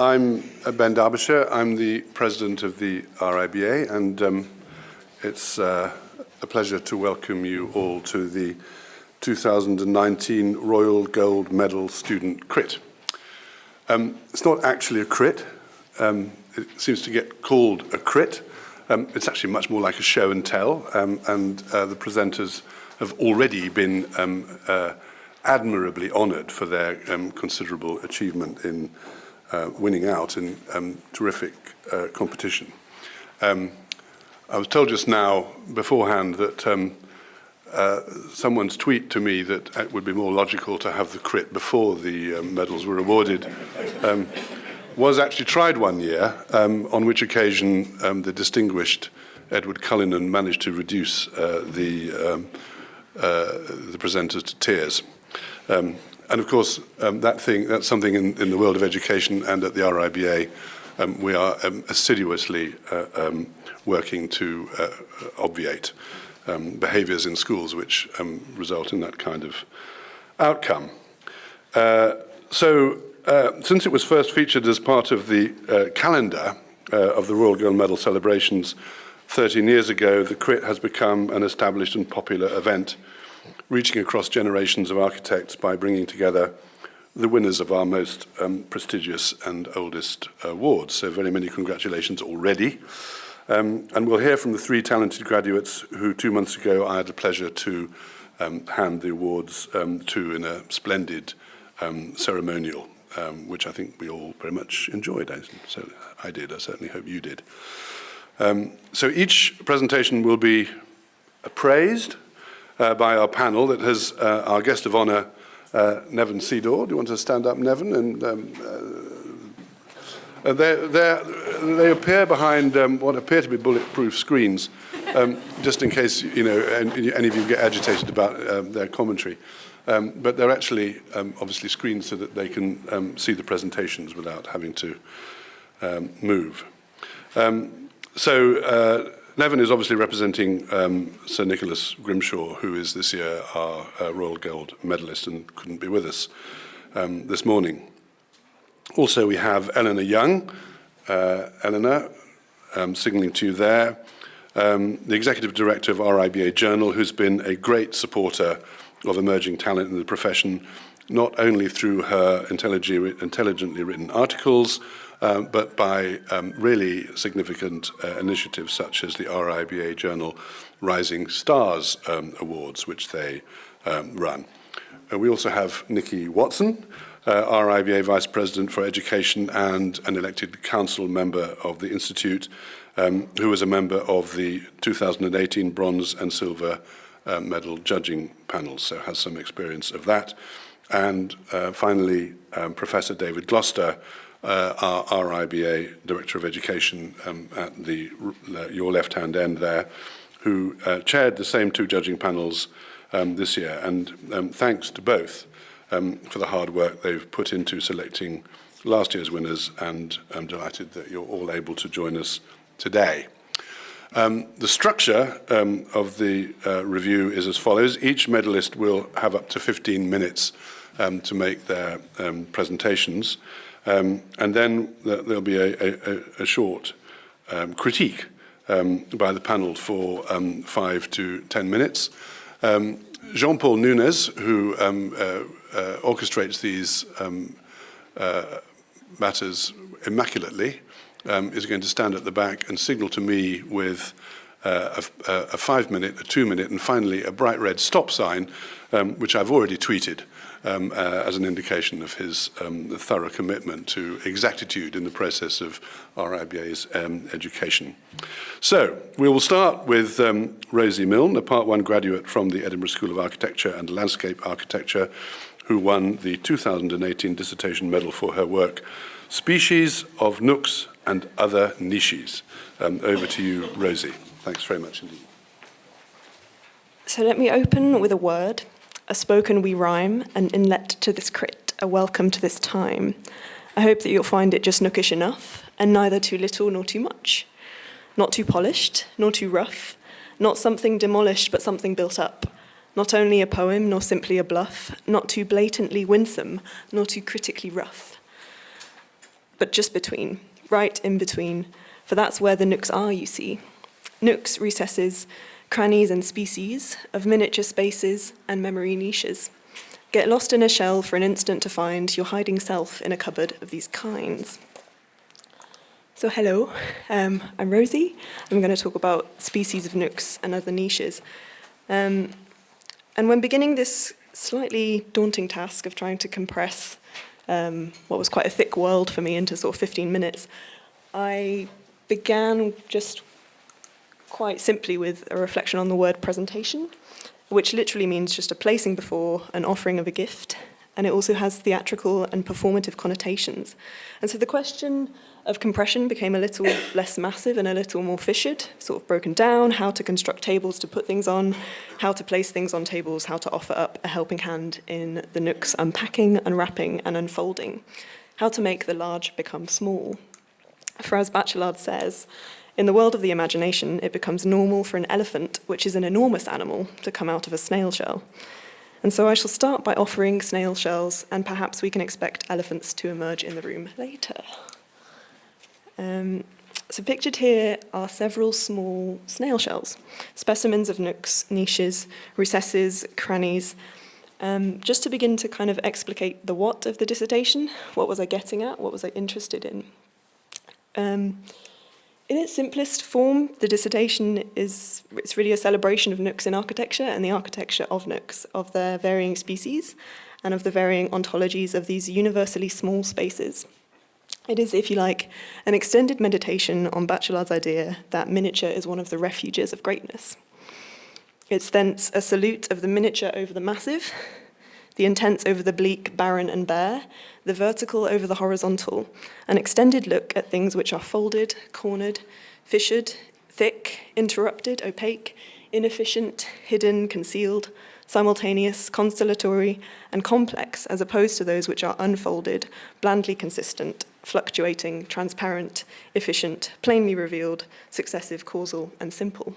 I'm Ben Derbyshire. I'm the president of the RIBA, and it's a pleasure to welcome you all to the 2019 Royal Gold Medal Student Crit. It's not actually a crit. It seems to get called a crit. It's actually much more like a show and tell, and the presenters have already been admirably honoured for their considerable achievement in winning out in terrific competition. I was told just now beforehand that someone's tweet to me that it would be more logical to have the crit before the medals were awarded was actually tried one year, on which occasion the distinguished Edward Cullinan managed to reduce the presenters to tears. And of course, that's something in the world of education and at the RIBA we are assiduously working to obviate behaviours in schools which result in that kind of outcome. Since it was first featured as part of the calendar of the Royal Gold Medal celebrations 13 years ago, the crit has become an established and popular event, reaching across generations of architects by bringing together the winners of our most prestigious and oldest awards. So very many congratulations already. And we'll hear from the three talented graduates who 2 months ago I had the pleasure to hand the awards to in a splendid ceremonial, which I think we all very much enjoyed. So I did, I certainly hope you did. So each presentation will be appraised by our panel that has our guest of honour, Nevin Seedor. Do you want to stand up, Nevin? And they appear behind what appear to be bulletproof screens, just in case any of you get agitated about their commentary. But they're actually obviously screened so that they can see the presentations without having to move. Nevin is obviously representing Sir Nicholas Grimshaw, who is this year our Royal Gold Medalist and couldn't be with us this morning. Also, we have Eleanor Young. Eleanor, signalling to you there, the Executive Director of RIBA Journal, who's been a great supporter of emerging talent in the profession, not only through her intelligently written articles, but by really significant initiatives such as the RIBA Journal Rising Stars Awards, which they run. We also have Nikki Watson, RIBA Vice President for Education and an elected council member of the Institute, who was a member of the 2018 Bronze and Silver Medal judging panels, so has some experience of that. And finally, Professor David Gloucester, our RIBA Director of Education at your left-hand end there, who chaired the same two judging panels this year. And thanks to both for the hard work they've put into selecting last year's winners, and I'm delighted that you're all able to join us today. The structure of the review is as follows. Each medalist will have up to 15 minutes to make their presentations. And then there'll be a short critique by the panel for 5 to 10 minutes. Jean-Paul Nunes, who orchestrates these matters immaculately, is going to stand at the back and signal to me with a 5-minute, a 2-minute, and finally a bright red stop sign, which I've already tweeted as an indication of his thorough commitment to exactitude in the process of RIBA's education. So we will start with Rosie Milne, a Part 1 graduate from the Edinburgh School of Architecture and Landscape Architecture, who won the 2018 Dissertation Medal for her work, Species of Nooks and Other Niches. Over to you, Rosie. Thanks very much indeed. So let me open with a word, a spoken we rhyme, an inlet to this crit, a welcome to this time. I hope that you'll find it just nookish enough, and neither too little nor too much. Not too polished, nor too rough, not something demolished, but something built up. Not only a poem, nor simply a bluff, not too blatantly winsome, nor too critically rough. but just between, right in between, for that's where the nooks are, you see. Nooks, recesses, crannies and species of miniature spaces and memory niches. Get lost in a shell for an instant to find your hiding self in a cupboard of these kinds. So hello, I'm Rosie. I'm going to talk about species of nooks and other niches. And when beginning this slightly daunting task of trying to compress what was quite a thick world for me into sort of 15 minutes, I began just quite simply with a reflection on the word presentation, which literally means just a placing before an offering of a gift, and it also has theatrical and performative connotations. And so the question of compression became a little less massive and a little more fissured, sort of broken down, how to construct tables to put things on, how to place things on tables, how to offer up a helping hand in the nooks unpacking, unwrapping and unfolding, how to make the large become small. For as Bachelard says, in the world of the imagination, it becomes normal for an elephant, which is an enormous animal, to come out of a snail shell. And so I shall start by offering snail shells, and perhaps we can expect elephants to emerge in the room later. So pictured here are several small snail shells, specimens of nooks, niches, recesses, crannies. Just to begin to kind of explicate the what of the dissertation, what was I getting at, what was I interested in? In its simplest form, the dissertation it's really a celebration of nooks in architecture and the architecture of nooks, of their varying species and of the varying ontologies of these universally small spaces. It is, if you like, an extended meditation on Bachelard's idea that miniature is one of the refuges of greatness. It's thence a salute of the miniature over the massive, the intense over the bleak, barren and bare, the vertical over the horizontal, an extended look at things which are folded, cornered, fissured, thick, interrupted, opaque, inefficient, hidden, concealed, simultaneous, constellatory, and complex, as opposed to those which are unfolded, blandly consistent, fluctuating, transparent, efficient, plainly revealed, successive, causal, and simple.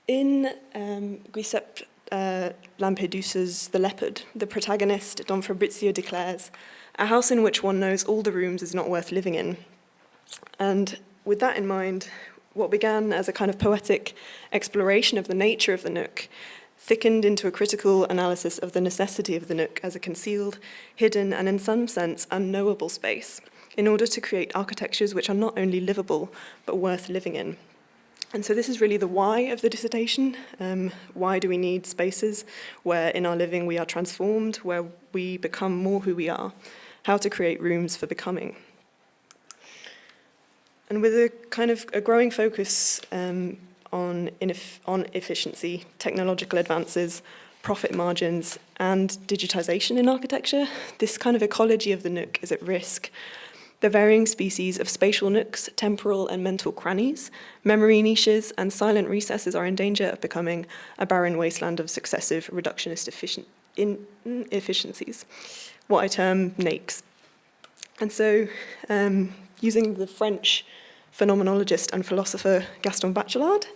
In Giuseppe Lampedusa's The Leopard, the protagonist, Don Fabrizio, declares, "A house in which one knows all the rooms is not worth living in." And with that in mind, what began as a kind of poetic exploration of the nature of the nook thickened into a critical analysis of the necessity of the nook as a concealed, hidden, and in some sense unknowable space, in order to create architectures which are not only livable, but worth living in. And so this is really the why of the dissertation. Why do we need spaces where in our living we are transformed, where we become more who we are? How to create rooms for becoming. And with a kind of a growing focus on efficiency, technological advances, profit margins, and digitization in architecture, this kind of ecology of the nook is at risk. The varying species of spatial nooks, temporal and mental crannies, memory niches, and silent recesses are in danger of becoming a barren wasteland of successive reductionist inefficiencies, what I term nakes. And so, using the French phenomenologist and philosopher Gaston Bachelard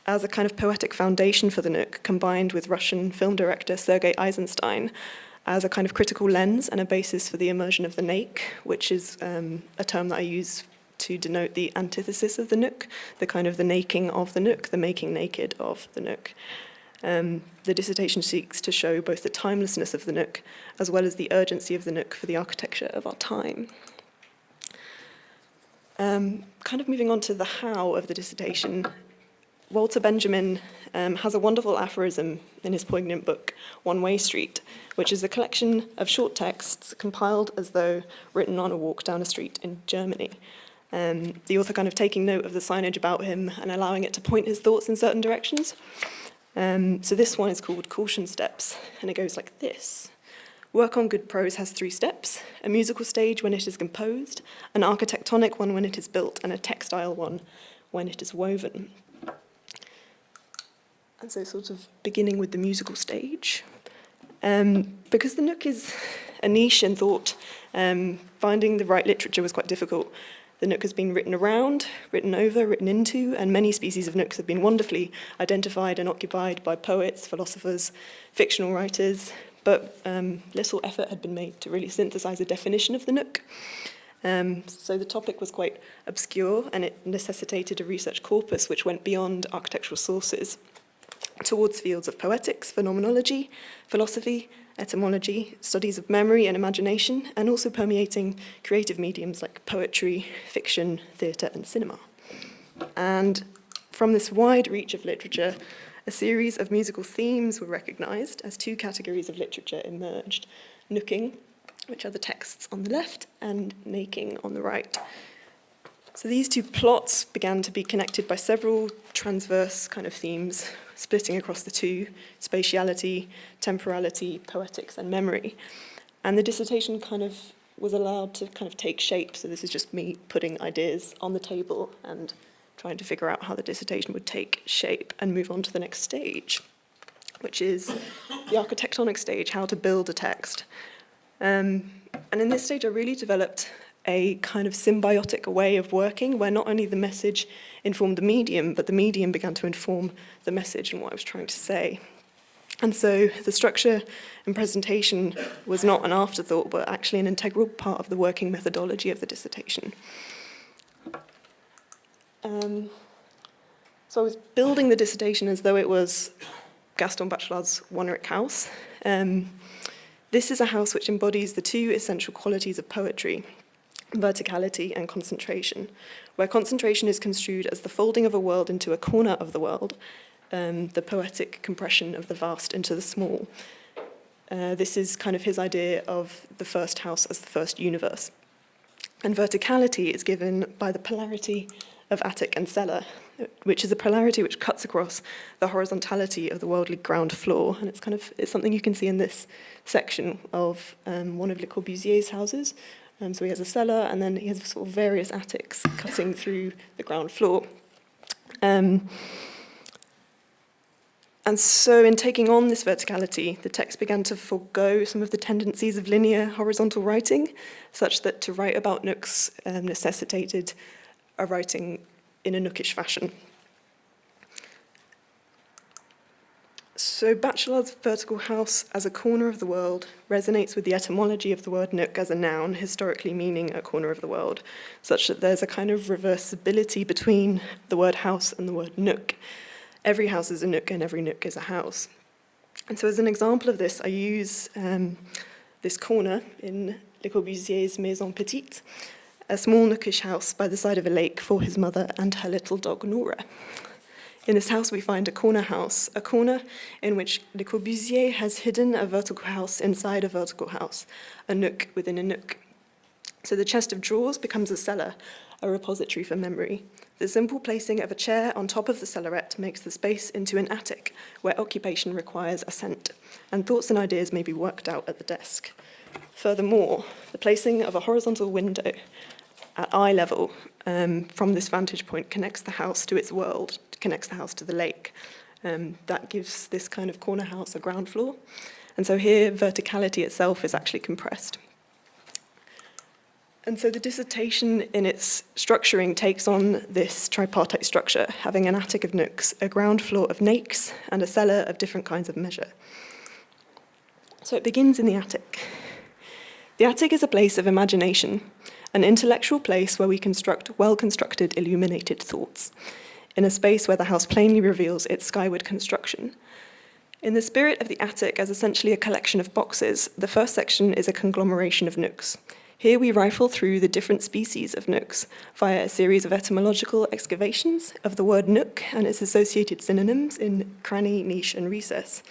as a kind of poetic foundation for the nook, combined with Russian film director Sergei Eisenstein as a kind of critical lens and a basis for the immersion of the nake, which is a term that I use to denote the antithesis of the nook, the kind of the naking of the nook, the making naked of the nook. The dissertation seeks to show both the timelessness of the nook as well as the urgency of the nook for the architecture of our time. Kind of moving on to the how of the dissertation, Walter Benjamin has a wonderful aphorism in his poignant book, One Way Street, which is a collection of short texts compiled as though written on a walk down a street in Germany. The author kind of taking note of the signage about him and allowing it to point his thoughts in certain directions. So this one is called Caution Steps, and it goes like this. Work on good prose has 3 steps: a musical stage when it is composed, an architectonic one when it is built, and a textile one when it is woven. And so sort of beginning with the musical stage. Because the nook is a niche in thought, finding the right literature was quite difficult. The nook has been written around, written over, written into, and many species of nooks have been wonderfully identified and occupied by poets, philosophers, fictional writers, but little effort had been made to really synthesize a definition of the nook. So the topic was quite obscure, and it necessitated a research corpus which went beyond architectural sources towards fields of poetics, phenomenology, philosophy, etymology, studies of memory and imagination, and also permeating creative mediums like poetry, fiction, theatre, and cinema. And from this wide reach of literature, a series of musical themes were recognised as two categories of literature emerged: nooking, which are the texts on the left, and naking on the right. So these two plots began to be connected by several transverse kind of themes, splitting across the two: spatiality, temporality, poetics, and memory. And the dissertation was allowed to take shape. So this is just me putting ideas on the table and trying to figure out how the dissertation would take shape and move on to the next stage, which is the architectonic stage, how to build a text. And in this stage, I really developed a kind of symbiotic way of working where not only the message informed the medium, but the medium began to inform the message and what I was trying to say. And so the structure and presentation was not an afterthought, but actually an integral part of the working methodology of the dissertation. So I was building the dissertation as though it was Gaston Bachelard's Wonerick house. This is a house which embodies the two essential qualities of poetry: verticality and concentration, where concentration is construed as the folding of a world into a corner of the world, the poetic compression of the vast into the small. This is his idea of the first house as the first universe. And verticality is given by the polarity of attic and cellar, which is a polarity which cuts across the horizontality of the worldly ground floor. And it's something you can see in this section of one of Le Corbusier's houses. So he has a cellar, and then he has sort of various attics cutting through the ground floor. And so in taking on this verticality, the text began to forego some of the tendencies of linear horizontal writing, such that to write about nooks necessitated a writing in a nookish fashion. So Bachelard's vertical house as a corner of the world resonates with the etymology of the word nook as a noun, historically meaning a corner of the world, such that there's a kind of reversibility between the word house and the word nook. Every house is a nook and every nook is a house. And so as an example of this, I use this corner in Le Corbusier's Maison Petite, a small nookish house by the side of a lake for his mother and her little dog Nora. In this house we find a corner in which Le Corbusier has hidden a vertical house inside a vertical house, a nook within a nook. So the chest of drawers becomes a cellar, a repository for memory. The simple placing of a chair on top of the cellarette makes the space into an attic, where occupation requires assent, and thoughts and ideas may be worked out at the desk. Furthermore, the placing of a horizontal window at eye level from this vantage point connects the house to its world, connects the house to the lake. That gives this kind of corner house a ground floor. And so here, verticality itself is actually compressed. And so the dissertation in its structuring takes on this tripartite structure, having an attic of nooks, a ground floor of nakes, and a cellar of different kinds of measure. So it begins in the attic. The attic is a place of imagination, an intellectual place where we construct well-constructed, illuminated thoughts, in a space where the house plainly reveals its skyward construction. In the spirit of the attic as essentially a collection of boxes, the first section is a conglomeration of nooks. Here we rifle through the different species of nooks via a series of etymological excavations of the word nook and its associated synonyms in cranny, niche, and recess.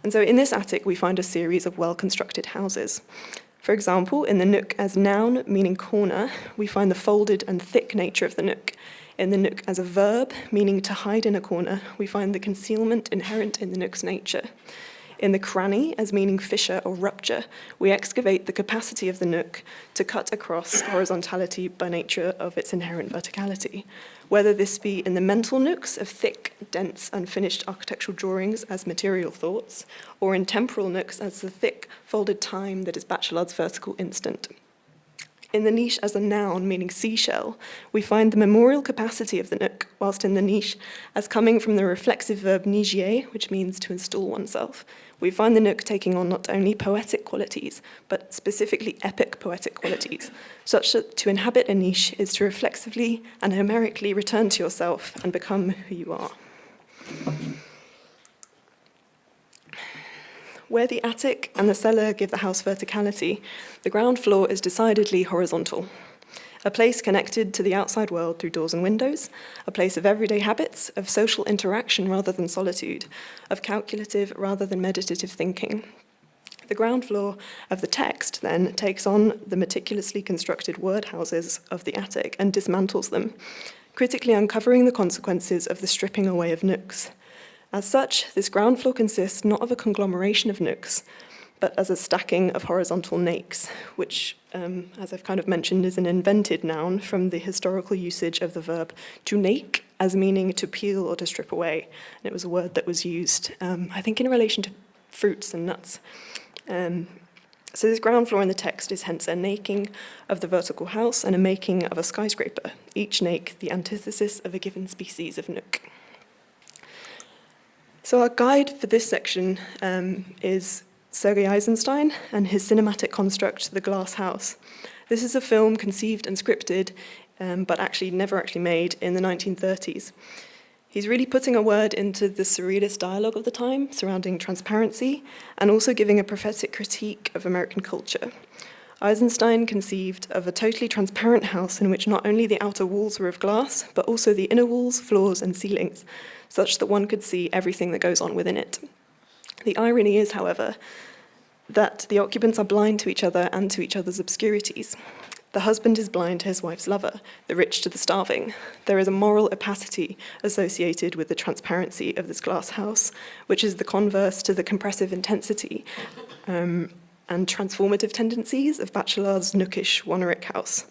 And so in this attic we find a series of well-constructed houses. For example, in the nook as noun, meaning corner, we find the folded and thick nature of the nook. In the nook as a verb, meaning to hide in a corner, we find the concealment inherent in the nook's nature. In the cranny, as meaning fissure or rupture, we excavate the capacity of the nook to cut across horizontality by nature of its inherent verticality, whether this be in the mental nooks of thick, dense, unfinished architectural drawings as material thoughts, or in temporal nooks as the thick, folded time that is Bachelard's vertical instant. In the niche as a noun, meaning seashell, we find the memorial capacity of the nook, whilst in the niche as coming from the reflexive verb nigier, which means to install oneself. We find the nook taking on not only poetic qualities, but specifically epic poetic qualities, such that to inhabit a niche is to reflexively and homerically return to yourself and become who you are. Where the attic and the cellar give the house verticality, the ground floor is decidedly horizontal. A place connected to the outside world through doors and windows, a place of everyday habits, of social interaction rather than solitude, of calculative rather than meditative thinking. The ground floor of the text, then, takes on the meticulously constructed word houses of the attic and dismantles them, critically uncovering the consequences of the stripping away of nooks. As such, this ground floor consists not of a conglomeration of nooks, but as a stacking of horizontal nakes, which, as I've kind of mentioned, is an invented noun from the historical usage of the verb to nake as meaning to peel or to strip away. And it was a word that was used, I think, in relation to fruits and nuts. So this ground floor in the text is hence a naking of the vertical house and a making of a skyscraper, each nake the antithesis of a given species of nook. So our guide for this section is Sergei Eisenstein and his cinematic construct, The Glass House. This is a film conceived and scripted, but actually never actually made in the 1930s. He's really putting a word into the surrealist dialogue of the time surrounding transparency and also giving a prophetic critique of American culture. Eisenstein conceived of a totally transparent house in which not only the outer walls were of glass, but also the inner walls, floors, and ceilings, such that one could see everything that goes on within it. The irony is, however, that the occupants are blind to each other and to each other's obscurities. The husband is blind to his wife's lover, the rich to the starving. There is a moral opacity associated with the transparency of this glass house, which is the converse to the compressive intensity and transformative tendencies of Bachelard's nookish Wonerick house.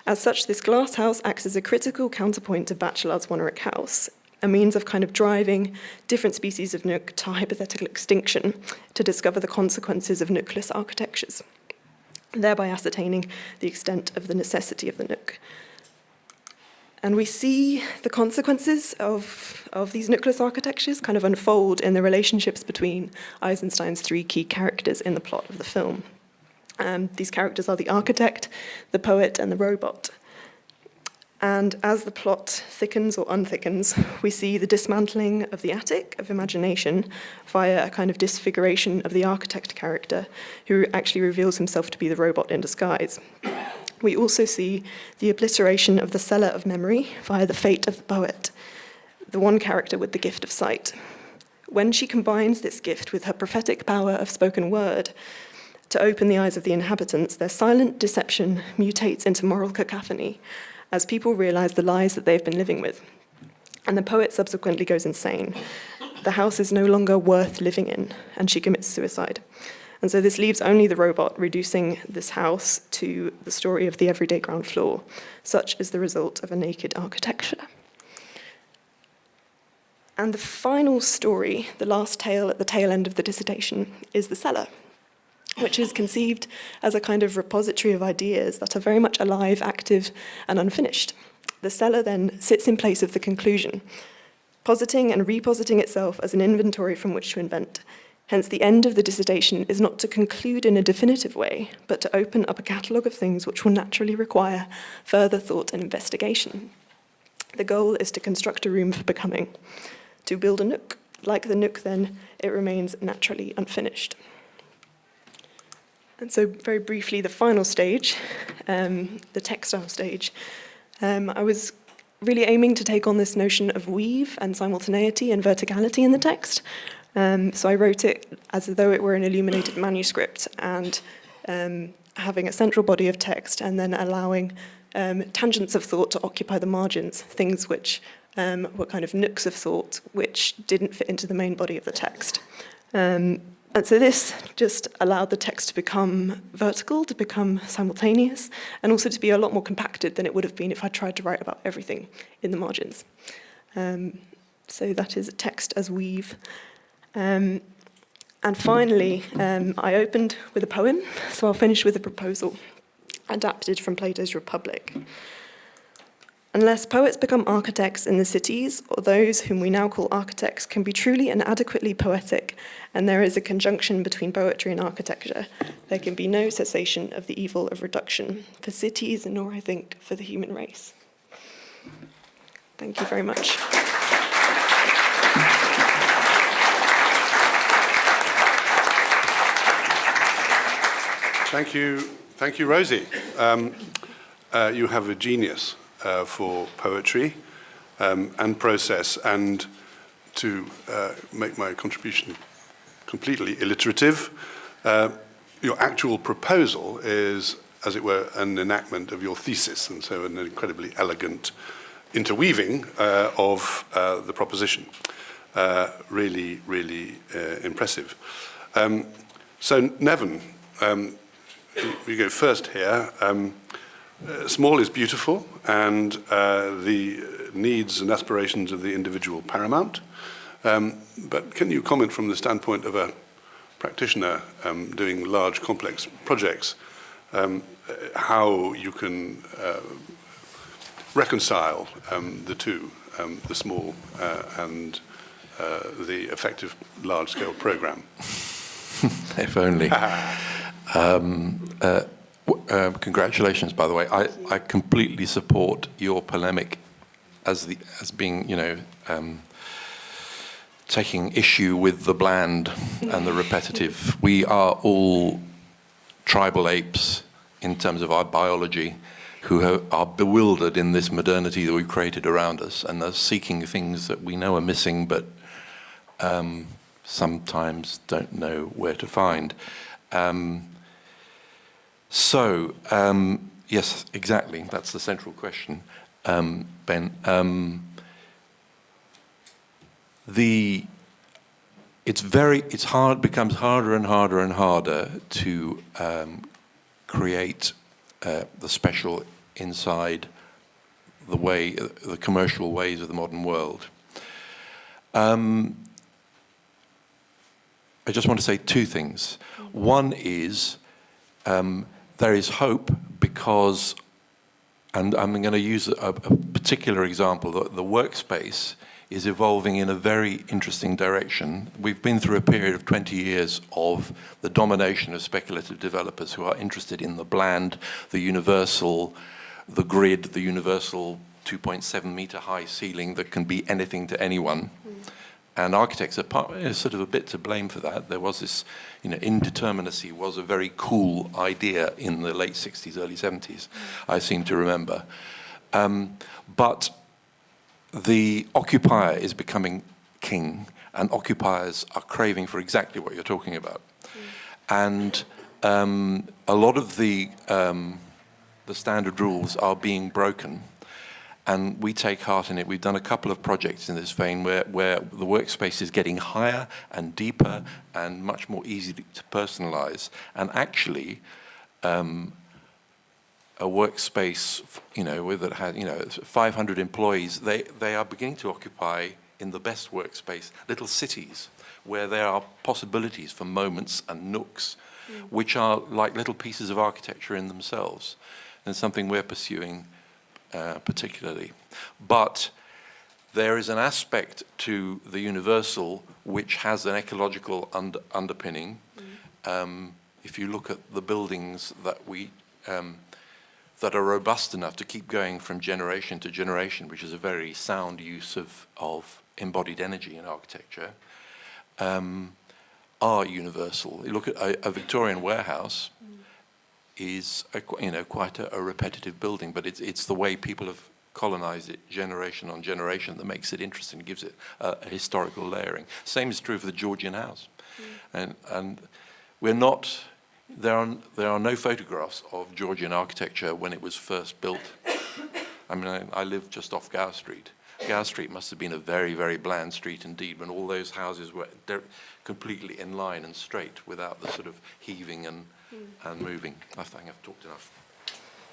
As such, this glass house acts as a critical counterpoint to Bachelard's Wonerick house, a means of kind of driving different species of nook to hypothetical extinction to discover the consequences of nookless architectures, thereby ascertaining the extent of the necessity of the nook. And we see the consequences of these nookless architectures kind of unfold in the relationships between Eisenstein's three key characters in the plot of the film. These characters are the architect, the poet, and the robot. And as the plot thickens or unthickens, we see the dismantling of the attic of imagination via a kind of disfiguration of the architect character, who actually reveals himself to be the robot in disguise. We also see the obliteration of the cellar of memory via the fate of the poet, the one character with the gift of sight. When she combines this gift with her prophetic power of spoken word to open the eyes of the inhabitants, their silent deception mutates into moral cacophony, as people realize the lies that they've been living with. And the poet subsequently goes insane. The house is no longer worth living in, and she commits suicide. And so this leaves only the robot, reducing this house to the story of the everyday ground floor. Such is the result of a naked architecture. And the final story, the last tale at the tail end of the dissertation, is the cellar, which is conceived as a kind of repository of ideas that are very much alive, active, and unfinished. The cellar then sits in place of the conclusion, positing and repositing itself as an inventory from which to invent. Hence, the end of the dissertation is not to conclude in a definitive way, but to open up a catalogue of things which will naturally require further thought and investigation. The goal is to construct a room for becoming, to build a nook. Like the nook, then, it remains naturally unfinished. And so, very briefly, the final stage, the textile stage. I was really aiming to take on this notion of weave and simultaneity and verticality in the text. So I wrote it as though it were an illuminated manuscript and having a central body of text and then allowing tangents of thought to occupy the margins, things which were kind of nooks of thought which didn't fit into the main body of the text. And so this just allowed the text to become vertical, to become simultaneous, and also to be a lot more compacted than it would have been if I tried to write about everything in the margins. So that is text as weave. And finally, I opened with a poem, so I'll finish with a proposal. adapted from Plato's Republic. Unless poets become architects in the cities, or those whom we now call architects can be truly and adequately poetic, and there is a conjunction between poetry and architecture, there can be no cessation of the evil of reduction for cities, nor, I think, for the human race. Thank you very much. Thank you, Rosie. You have a genius for poetry and process, and to make my contribution completely alliterative, your actual proposal is, as it were, an enactment of your thesis, and so an incredibly elegant interweaving of the proposition. Really, really impressive. So, Nevin, we go first here. Small is beautiful, and the needs and aspirations of the individual paramount. But can you comment from the standpoint of a practitioner doing large, complex projects, how you can reconcile the two, the small and the effective large-scale program? If only. Congratulations, by the way. I completely support your polemic as being, taking issue with the bland and the repetitive. We are all tribal apes in terms of our biology who are bewildered in this modernity that we've created around us and are seeking things that we know are missing but sometimes don't know where to find. Yes, exactly. That's the central question, Ben. Becomes harder and harder and harder to create the special inside the commercial ways of the modern world. I just want to say two things. One is there is hope because, and I'm going to use a particular example, the workspace is evolving in a very interesting direction. We've been through a period of 20 years of the domination of speculative developers who are interested in the bland, the universal, the grid, the universal 2.7 meter high ceiling that can be anything to anyone. And architects are sort of a bit to blame for that. There was this, indeterminacy was a very cool idea in the late 60s, early 70s, I seem to remember. But the occupier is becoming king, and occupiers are craving for exactly what you're talking about. And a lot of the standard rules are being broken. And we take heart in it. We've done a couple of projects in this vein where the workspace is getting higher and deeper and much more easy to personalize. And actually, a workspace, that has, 500 employees, they are beginning to occupy in the best workspace little cities where there are possibilities for moments and nooks, which are like little pieces of architecture in themselves, and something we're pursuing. Particularly. But there is an aspect to the universal which has an ecological underpinning. If you look at the buildings that that are robust enough to keep going from generation to generation, which is a very sound use of embodied energy in architecture, are universal. You look at a Victorian warehouse, is quite a repetitive building, but it's the way people have colonized it generation on generation that makes it interesting, gives it a historical layering. Same is true for the Georgian house, and we're not. There are no photographs of Georgian architecture when it was first built. I mean, I live just off Gower Street. Gower Street must have been a very, very bland street indeed, when all those houses were completely in line and straight without the sort of heaving and moving. I think I've talked enough.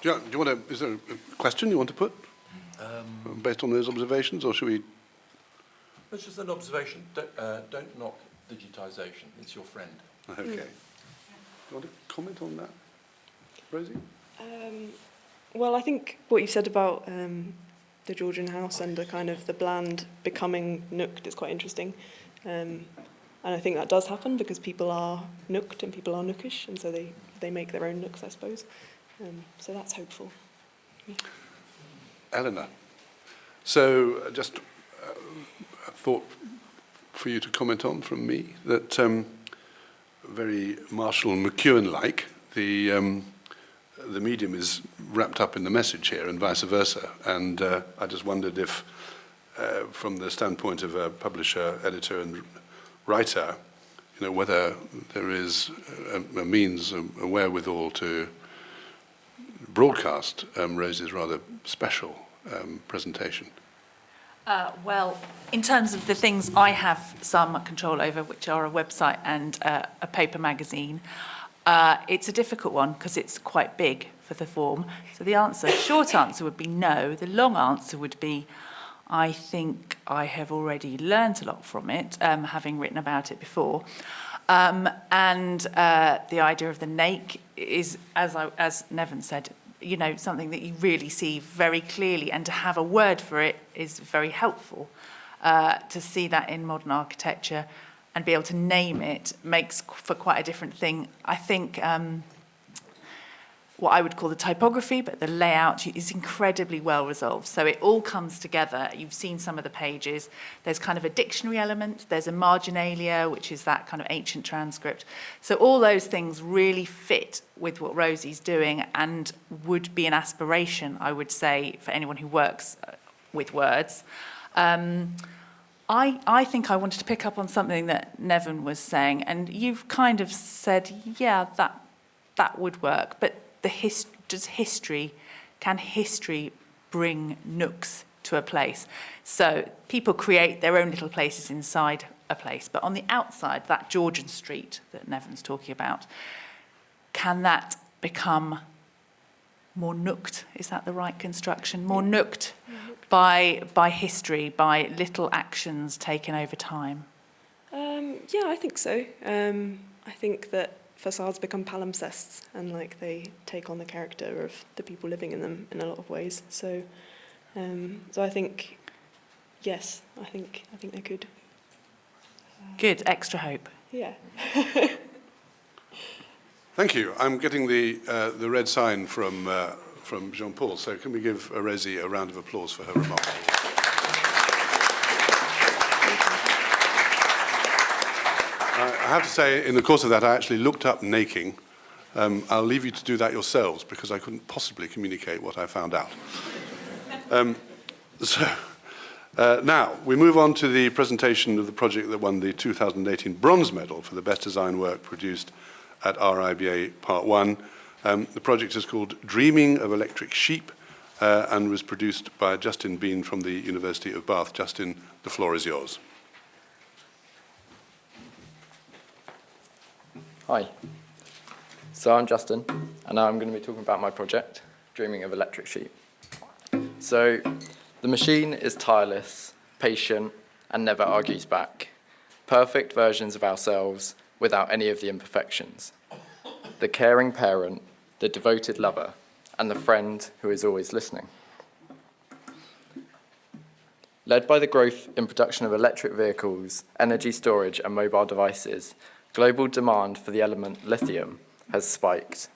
Do you want to? Is there a question you want to put based on those observations, or should we? It's just an observation. Don't knock digitisation. It's your friend. Okay. Do you want to comment on that, Rosie? Well, I think what you said about the Georgian house and the kind of the bland becoming nooked is quite interesting. And I think that does happen because people are nooked and people are nookish, and so they make their own nooks, I suppose. So that's hopeful. Eleanor. So just a thought for you to comment on from me, that very Marshall McLuhan-like, the medium is wrapped up in the message here and vice versa. And I just wondered if, from the standpoint of a publisher, editor and writer, whether there is a means, a wherewithal to broadcast Rosie's rather special presentation. Well, in terms of the things I have some control over, which are a website and a paper magazine, it's a difficult one because it's quite big for the form. So the short answer would be no. The long answer would be, I think I have already learned a lot from it, having written about it before. And the idea of the NAIC is, as Nevin said, something that you really see very clearly, and to have a word for it is very helpful. To see that in modern architecture and be able to name it makes for quite a different thing. I think what I would call the typography, but the layout is incredibly well resolved. So it all comes together. You've seen some of the pages. There's kind of a dictionary element. There's a marginalia, which is that kind of ancient transcript. So all those things really fit with what Rosie's doing and would be an aspiration, I would say, for anyone who works with words. I think I wanted to pick up on something that Nevin was saying, and you've kind of said, yeah, that would work, but can history bring nooks to a place? So people create their own little places inside a place, but on the outside, that Georgian street that Nevin's talking about, can that become more nooked? Is that the right construction? More nooked by history, by little actions taken over time? Yeah, I think so. I think that facades become palimpsests, and they take on the character of the people living in them in a lot of ways. So I think, yes, I think they could. Good, extra hope. Yeah. Thank you. I'm getting the red sign from Jean-Paul, so can we give Rosie a round of applause for her remarks? I have to say, in the course of that, I actually looked up naking. I'll leave you to do that yourselves, because I couldn't possibly communicate what I found out. Now, we move on to the presentation of the project that won the 2018 Bronze Medal for the Best Design Work produced at RIBA Part 1. The project is called Dreaming of Electric Sheep and was produced by Justin Bean from the University of Bath. Justin, the floor is yours. Hi, so I'm Justin, and I'm going to be talking about my project, Dreaming of Electric Sheep. So, the machine is tireless, patient, and never argues back. Perfect versions of ourselves without any of the imperfections. The caring parent, the devoted lover, and the friend who is always listening. Led by the growth in production of electric vehicles, energy storage, and mobile devices, global demand for the element lithium has spiked.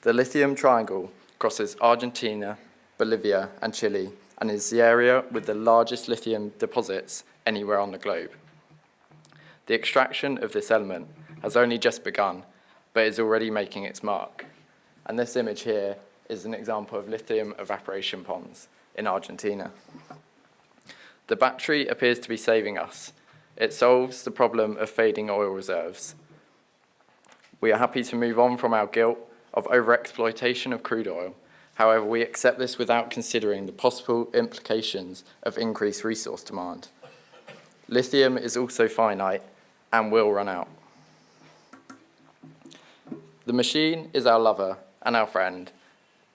The lithium triangle crosses Argentina, Bolivia, and Chile, and is the area with the largest lithium deposits anywhere on the globe. The extraction of this element has only just begun, but is already making its mark. And this image here is an example of lithium evaporation ponds in Argentina. The battery appears to be saving us. It solves the problem of fading oil reserves. We are happy to move on from our guilt of overexploitation of crude oil. However, we accept this without considering the possible implications of increased resource demand. Lithium is also finite and will run out. The machine is our lover and our friend,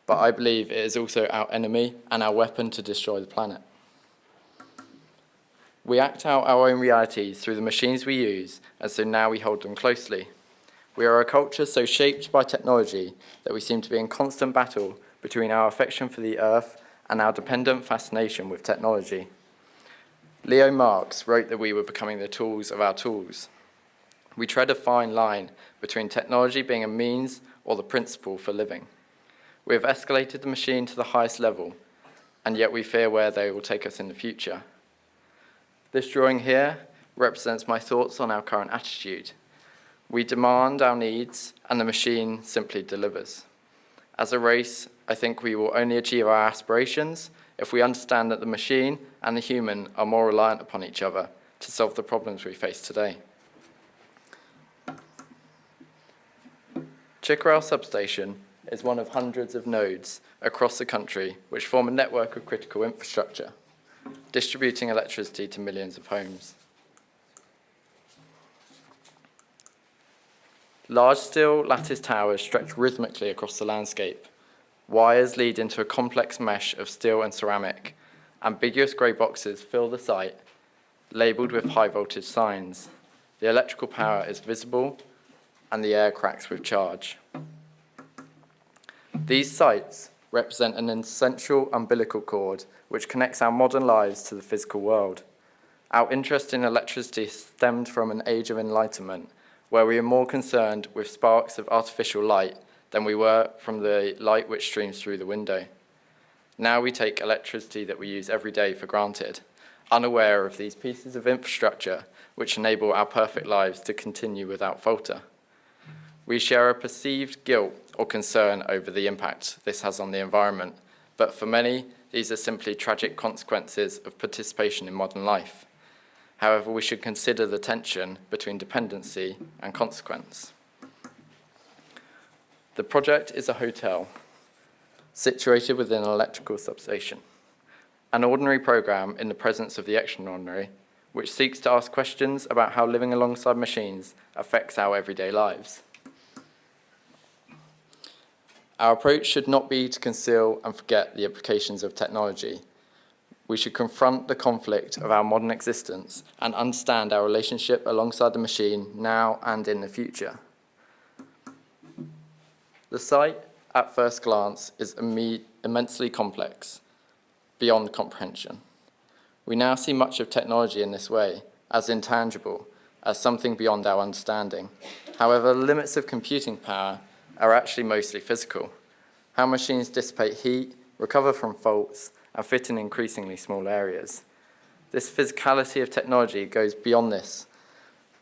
but I believe it is also our enemy and our weapon to destroy the planet. We act out our own realities through the machines we use, and so now we hold them closely. We are a culture so shaped by technology that we seem to be in constant battle between our affection for the earth and our dependent fascination with technology. Leo Marx wrote that we were becoming the tools of our tools. We tread a fine line between technology being a means or the principle for living. We have escalated the machine to the highest level, and yet we fear where they will take us in the future. This drawing here represents my thoughts on our current attitude. We demand our needs, and the machine simply delivers. As a race, I think we will only achieve our aspirations if we understand that the machine and the human are more reliant upon each other to solve the problems we face today. Chickerell Substation is one of hundreds of nodes across the country which form a network of critical infrastructure, distributing electricity to millions of homes. Large steel lattice towers stretch rhythmically across the landscape. Wires lead into a complex mesh of steel and ceramic. Ambiguous grey boxes fill the site, labelled with high voltage signs. The electrical power is visible, and the air cracks with charge. These sites represent an essential umbilical cord which connects our modern lives to the physical world. Our interest in electricity stemmed from an age of enlightenment, where we are more concerned with sparks of artificial light than we were from the light which streams through the window. Now we take electricity that we use every day for granted, unaware of these pieces of infrastructure which enable our perfect lives to continue without falter. We share a perceived guilt or concern over the impact this has on the environment, but for many, these are simply tragic consequences of participation in modern life. However, we should consider the tension between dependency and consequence. The project is a hotel situated within an electrical substation, an ordinary program in the presence of the extraordinary, which seeks to ask questions about how living alongside machines affects our everyday lives. Our approach should not be to conceal and forget the implications of technology. We should confront the conflict of our modern existence and understand our relationship alongside the machine now and in the future. The site, at first glance, is immensely complex, beyond comprehension. We now see much of technology in this way, as intangible, as something beyond our understanding. However, the limits of computing power are actually mostly physical. How machines dissipate heat, recover from faults, and fit in increasingly small areas. This physicality of technology goes beyond this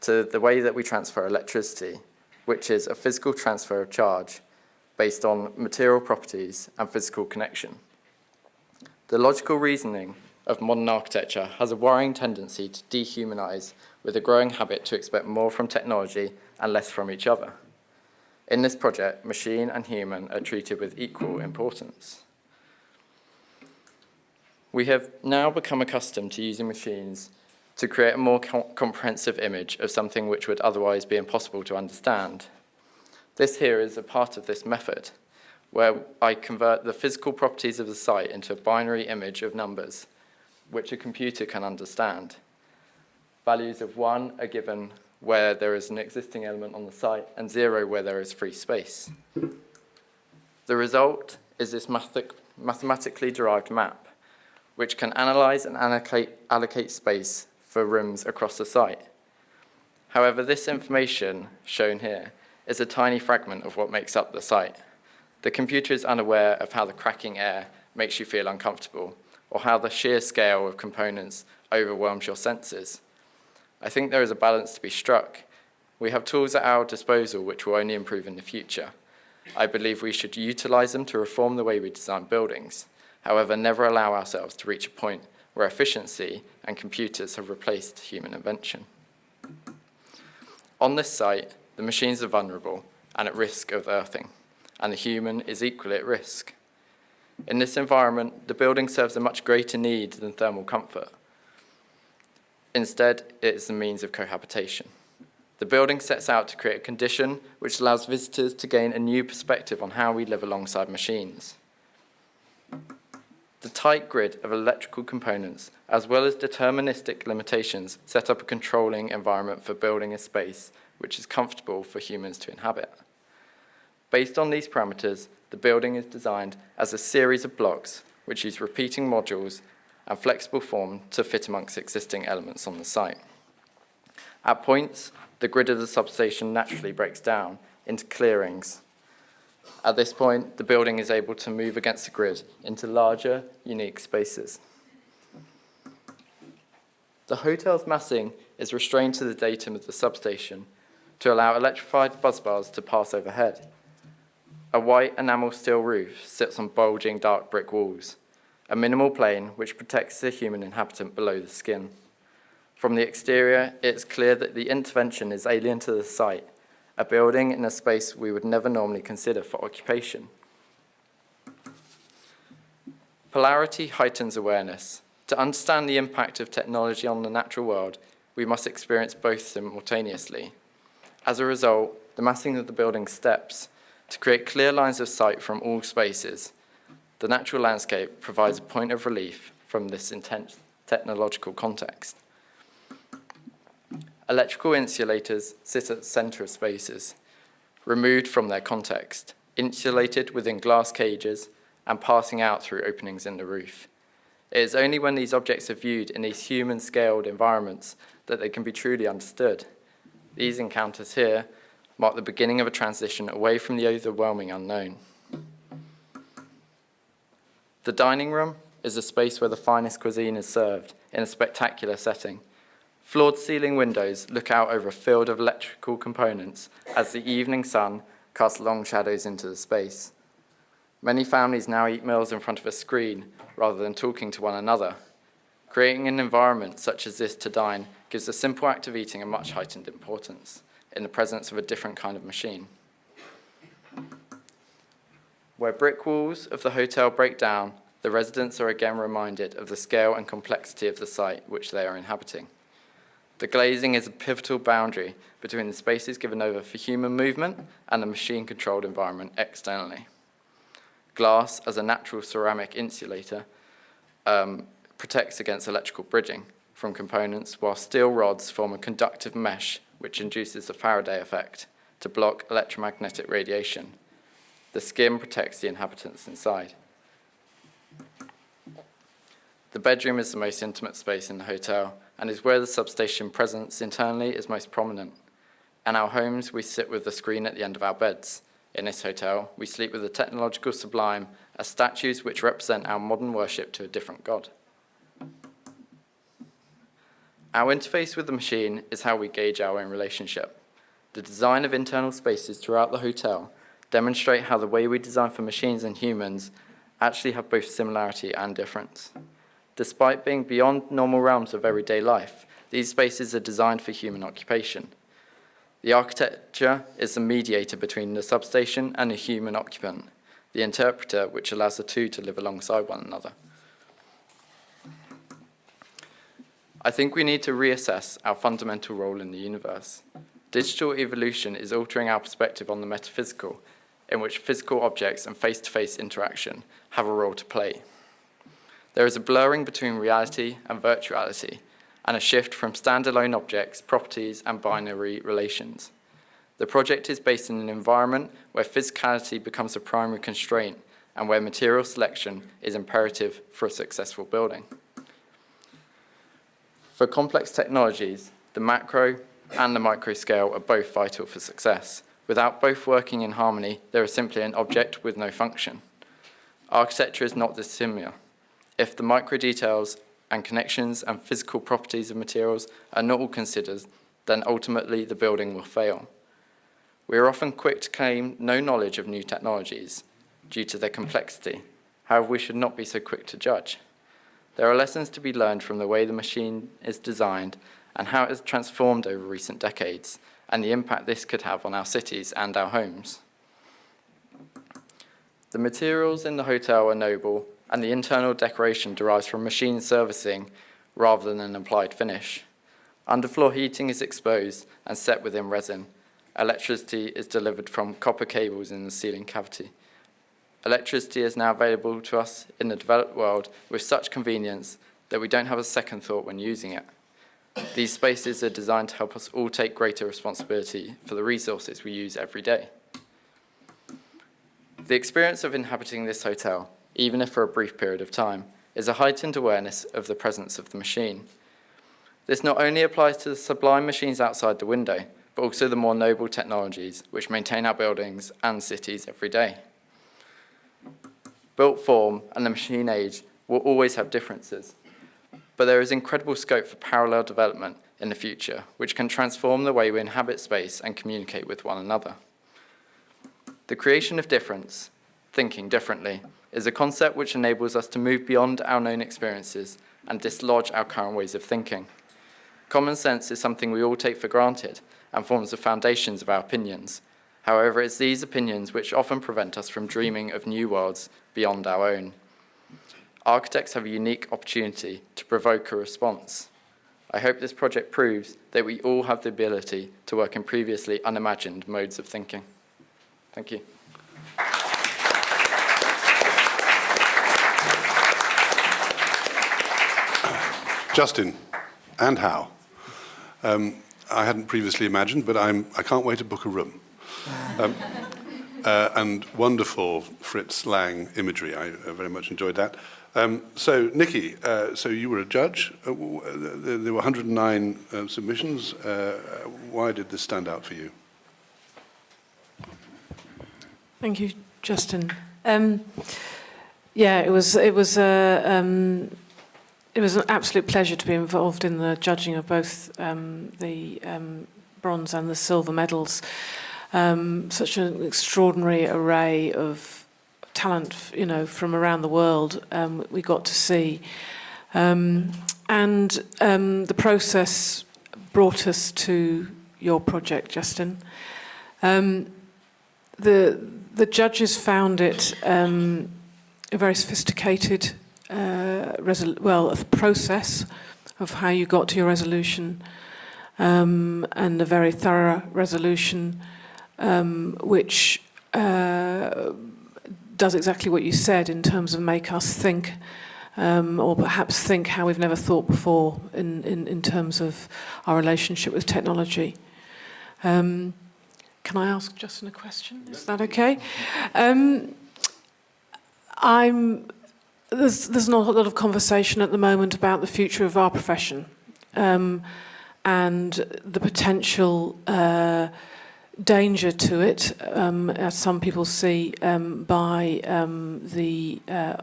to the way that we transfer electricity, which is a physical transfer of charge based on material properties and physical connection. The logical reasoning of modern architecture has a worrying tendency to dehumanize, with a growing habit to expect more from technology and less from each other. In this project, machine and human are treated with equal importance. We have now become accustomed to using machines to create a more comprehensive image of something which would otherwise be impossible to understand. This here is a part of this method, where I convert the physical properties of the site into a binary image of numbers, which a computer can understand. Values of 1 are given where there is an existing element on the site, and 0 where there is free space. The result is this mathematically derived map, which can analyze and allocate space for rooms across the site. However, this information shown here is a tiny fragment of what makes up the site. The computer is unaware of how the cracking air makes you feel uncomfortable, or how the sheer scale of components overwhelms your senses. I think there is a balance to be struck. We have tools at our disposal which will only improve in the future. I believe we should utilize them to reform the way we design buildings. However, never allow ourselves to reach a point where efficiency and computers have replaced human invention. On this site, the machines are vulnerable and at risk of earthing, and the human is equally at risk. In this environment, the building serves a much greater need than thermal comfort. Instead, it is the means of cohabitation. The building sets out to create a condition which allows visitors to gain a new perspective on how we live alongside machines. The tight grid of electrical components, as well as deterministic limitations, set up a controlling environment for building a space which is comfortable for humans to inhabit. Based on these parameters, the building is designed as a series of blocks which use repeating modules and flexible form to fit amongst existing elements on the site. At points, the grid of the substation naturally breaks down into clearings. At this point, the building is able to move against the grid into larger, unique spaces. The hotel's massing is restrained to the datum of the substation to allow electrified busbars to pass overhead. A white enamel steel roof sits on bulging dark brick walls, a minimal plane which protects the human inhabitant below the skin. From the exterior, it's clear that the intervention is alien to the site, a building in a space we would never normally consider for occupation. Polarity heightens awareness. To understand the impact of technology on the natural world, we must experience both simultaneously. As a result, the massing of the building steps to create clear lines of sight from all spaces. The natural landscape provides a point of relief from this intense technological context. Electrical insulators sit at the center of spaces, removed from their context, insulated within glass cages and passing out through openings in the roof. It is only when these objects are viewed in these human-scaled environments that they can be truly understood. These encounters here mark the beginning of a transition away from the overwhelming unknown. The dining room is a space where the finest cuisine is served in a spectacular setting. Floored-ceiling windows look out over a field of electrical components as the evening sun casts long shadows into the space. Many families now eat meals in front of a screen rather than talking to one another. Creating an environment such as this to dine gives the simple act of eating a much heightened importance in the presence of a different kind of machine. Where brick walls of the hotel break down, the residents are again reminded of the scale and complexity of the site which they are inhabiting. The glazing is a pivotal boundary between the spaces given over for human movement and the machine-controlled environment externally. Glass, as a natural ceramic insulator, protects against electrical bridging from components, while steel rods form a conductive mesh which induces the Faraday effect to block electromagnetic radiation. The skin protects the inhabitants inside. The bedroom is the most intimate space in the hotel and is where the substation presence internally is most prominent. In our homes, we sit with the screen at the end of our beds. In this hotel, we sleep with the technological sublime as statues which represent our modern worship to a different god. Our interface with the machine is how we gauge our own relationship. The design of internal spaces throughout the hotel demonstrate how the way we design for machines and humans actually have both similarity and difference. Despite being beyond normal realms of everyday life, these spaces are designed for human occupation. The architecture is the mediator between the substation and the human occupant, the interpreter which allows the two to live alongside one another. I think we need to reassess our fundamental role in the universe. Digital evolution is altering our perspective on the metaphysical, in which physical objects and face-to-face interaction have a role to play. There is a blurring between reality and virtuality, and a shift from standalone objects, properties, and binary relations. The project is based in an environment where physicality becomes a primary constraint and where material selection is imperative for a successful building. For complex technologies, the macro and the micro scale are both vital for success. Without both working in harmony, there is simply an object with no function. Architecture is not dissimilar. If the micro details and connections and physical properties of materials are not all considered, then ultimately the building will fail. We are often quick to claim no knowledge of new technologies due to their complexity. However, we should not be so quick to judge. There are lessons to be learned from the way the machine is designed and how it has transformed over recent decades, and the impact this could have on our cities and our homes. The materials in the hotel are noble, and the internal decoration derives from machine servicing rather than an applied finish. Underfloor heating is exposed and set within resin. Electricity is delivered from copper cables in the ceiling cavity. Electricity is now available to us in the developed world with such convenience that we don't have a second thought when using it. These spaces are designed to help us all take greater responsibility for the resources we use every day. The experience of inhabiting this hotel, even if for a brief period of time, is a heightened awareness of the presence of the machine. This not only applies to the sublime machines outside the window, but also the more noble technologies which maintain our buildings and cities every day. Built form and the machine age will always have differences, but there is incredible scope for parallel development in the future, which can transform the way we inhabit space and communicate with one another. The creation of difference, thinking differently, is a concept which enables us to move beyond our known experiences and dislodge our current ways of thinking. Common sense is something we all take for granted and forms the foundations of our opinions. However, it's these opinions which often prevent us from dreaming of new worlds beyond our own. Architects have a unique opportunity to provoke a response. I hope this project proves that we all have the ability to work in previously unimagined modes of thinking. Thank you. Justin, and how? I hadn't previously imagined, but I can't wait to book a room. And wonderful Fritz Lang imagery. I very much enjoyed that. So, Nikki, so you were a judge. There were 109 submissions. Why did this stand out for you? Thank you, Justin. Yeah, it was an absolute pleasure to be involved in the judging of both the bronze and the silver medals. Such an extraordinary array of talent, from around the world we got to see. And the process brought us to your project, Justin. The judges found it a very sophisticated a process of how you got to your resolution, and a very thorough resolution, which does exactly what you said in terms of make us think, or perhaps think how we've never thought before in terms of our relationship with technology. Can I ask Justin a question? Is that okay? There's not a lot of conversation at the moment about the future of our profession, and the potential danger to it, as some people see, by the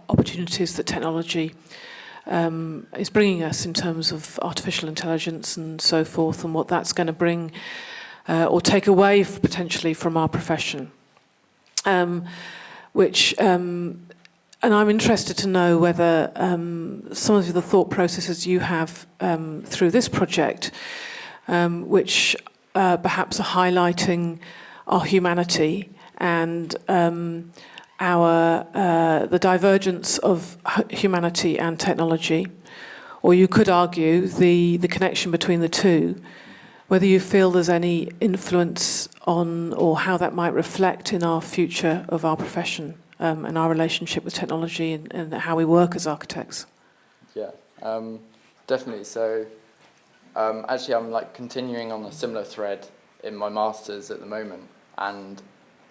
opportunities that technology is bringing us in terms of artificial intelligence and so forth, and what that's going to bring or take away potentially from our profession. And I'm interested to know whether some of the thought processes you have through this project, which perhaps are highlighting our humanity and the divergence of humanity and technology, or you could argue the connection between the two, whether you feel there's any influence on or how that might reflect in our future of our profession. And our relationship with technology and how we work as architects. Yeah, definitely. So actually I'm continuing on a similar thread in my master's at the moment, and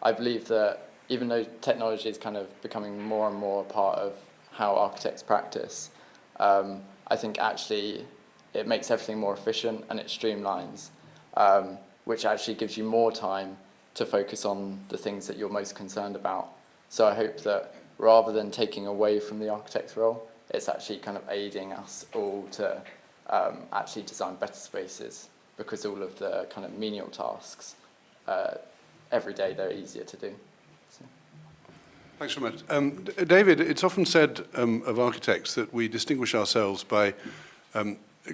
I believe that even though technology is kind of becoming more and more a part of how architects practice, I think actually it makes everything more efficient and it streamlines, which actually gives you more time to focus on the things that you're most concerned about. So I hope that rather than taking away from the architect's role, it's actually kind of aiding us all to actually design better spaces, because all of the kind of menial tasks, every day they're easier to do. So. Thanks very much. David, it's often said of architects that we distinguish ourselves by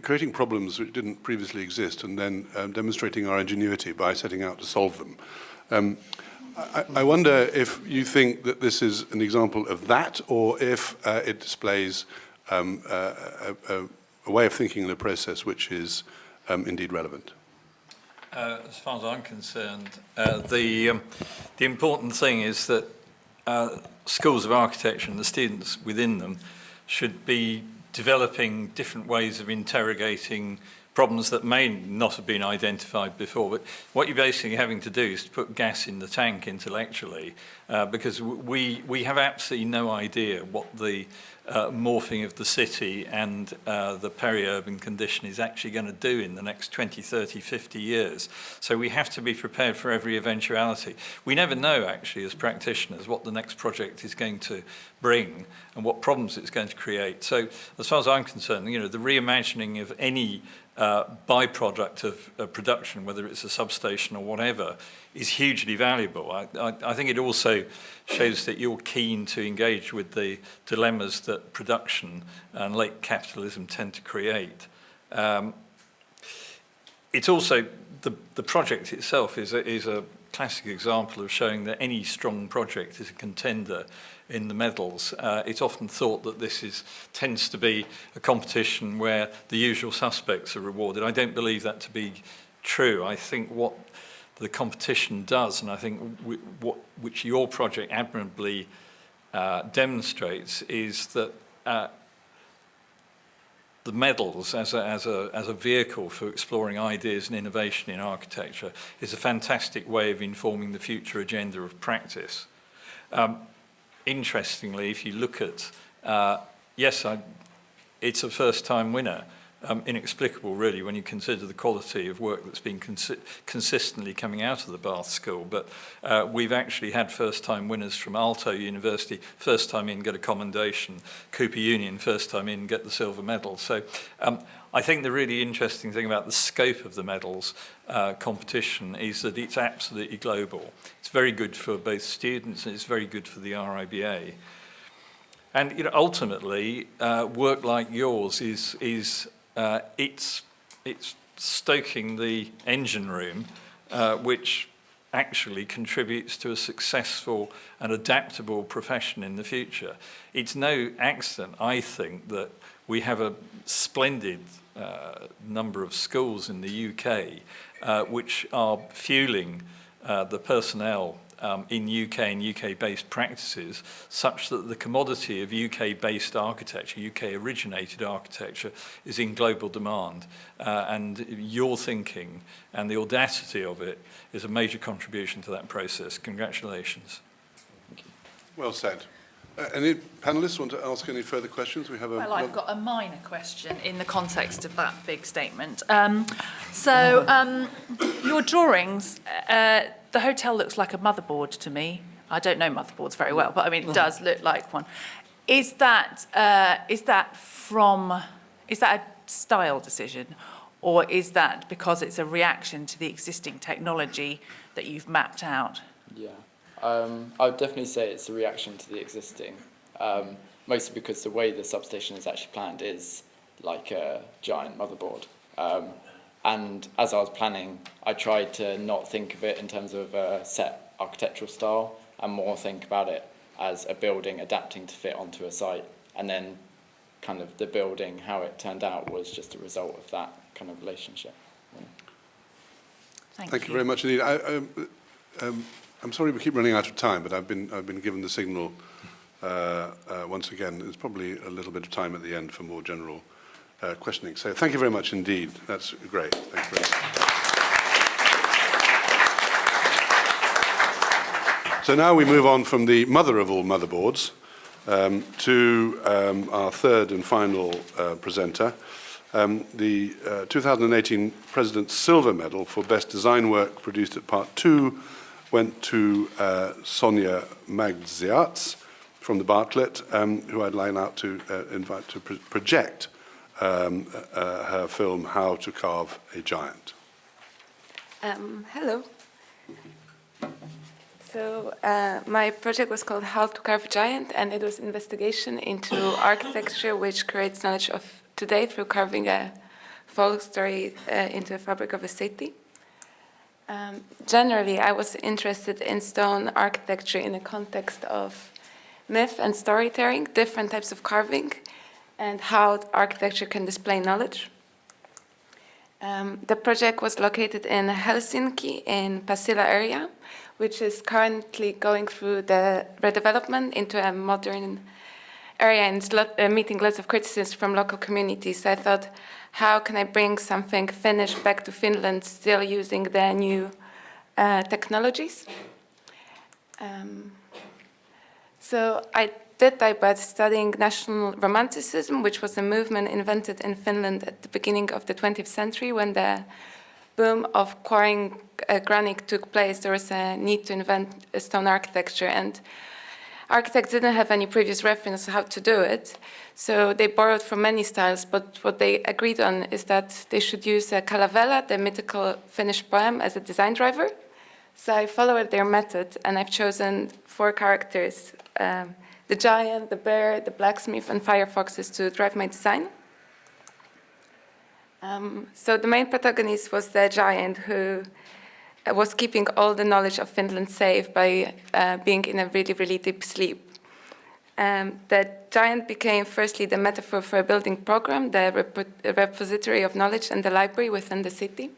creating problems which didn't previously exist and then demonstrating our ingenuity by setting out to solve them. I wonder if you think that this is an example of that, or if it displays a way of thinking in the process which is indeed relevant. As far as I'm concerned, the important thing is that schools of architecture and the students within them should be developing different ways of interrogating problems that may not have been identified before. But what you're basically having to do is to put gas in the tank intellectually, because we have absolutely no idea what the morphing of the city and the peri-urban condition is actually going to do in the next 20, 30, 50 years. So we have to be prepared for every eventuality. We never know, actually, as practitioners, what the next project is going to bring and what problems it's going to create. So as far as I'm concerned, you know, the reimagining of any byproduct of production, whether it's a substation or whatever, is hugely valuable. I think it also shows that you're keen to engage with the dilemmas that production and late capitalism tend to create. It's also, the project itself is a classic example of showing that any strong project is a contender in the medals. It's often thought that this tends to be a competition where the usual suspects are rewarded. I don't believe that to be true. I think what the competition does, and I think which your project admirably demonstrates, is that the medals as a vehicle for exploring ideas and innovation in architecture is a fantastic way of informing the future agenda of practice. Interestingly, if you look at, it's a first-time winner. Inexplicable, really, when you consider the quality of work that's been consistently coming out of the Bath School. But we've actually had first-time winners from Aalto University, first time in, get a commendation. Cooper Union, first time in, get the silver medal. So I think the really interesting thing about the scope of the medals competition is that it's absolutely global. It's very good for both students and it's very good for the RIBA. And you know, ultimately, work like yours is it's stoking the engine room, which actually contributes to a successful and adaptable profession in the future. It's no accident, I think, that we have a splendid number of schools in the UK which are fueling the personnel in UK and UK-based practices, such that the commodity of UK-based architecture, UK-originated architecture, is in global demand. And your thinking and the audacity of it is a major contribution to that process. Congratulations. Thank you. Well said. Any panellists want to ask any further questions? We have a. Well, I've got a minor question in the context of that big statement. Your drawings, the hotel looks like a motherboard to me. I don't know motherboards very well, but I mean, it does look like one. Is that a style decision, or is that because it's a reaction to the existing technology that you've mapped out? Yeah. I would definitely say it's a reaction to the existing, mostly because the way the substation is actually planned is like a giant motherboard. And as I was planning, I tried to not think of it in terms of a set architectural style and more think about it as a building adapting to fit onto a site. And then kind of the building, how it turned out, was just a result of that kind of relationship. Yeah. Thank you very much indeed. I'm sorry we keep running out of time, but I've been given the signal once again. There's probably a little bit of time at the end for more general questioning. So thank you very much indeed. That's great. Thank you very much. So now we move on from the mother of all motherboards to our third and final presenter. The 2018 President's Silver Medal for Best Design Work produced at Part 2 went to Sonia Magdziarz from the Bartlett, who I'd like now to invite to project her film, How to Carve a Giant. Hello. So my project was called How to Carve a Giant, and it was an investigation into architecture which creates knowledge of today through carving a folk story into a fabric of a city. Generally, I was interested in stone architecture in the context of myth and storytelling, different types of carving, and how architecture can display knowledge. The project was located in Helsinki, in Pasila area, which is currently going through the redevelopment into a modern area and meeting lots of criticism from local communities. I thought, how can I bring something Finnish back to Finland, still using the new technologies? So I did that by studying national romanticism, which was a movement invented in Finland at the beginning of the 20th century. When the boom of quarrying granite took place, there was a need to invent a stone architecture, and architects didn't have any previous reference on how to do it. So they borrowed from many styles, but what they agreed on is that they should use a Kalavela, the mythical Finnish poem, as a design driver. So I followed their method, and I've chosen 4 characters, the giant, the bear, the blacksmith, and fire foxes to drive my design. So the main protagonist was the giant, who was keeping all the knowledge of Finland safe by being in a really, really deep sleep. The giant became firstly the metaphor for a building program, the repository of knowledge and the library within the city.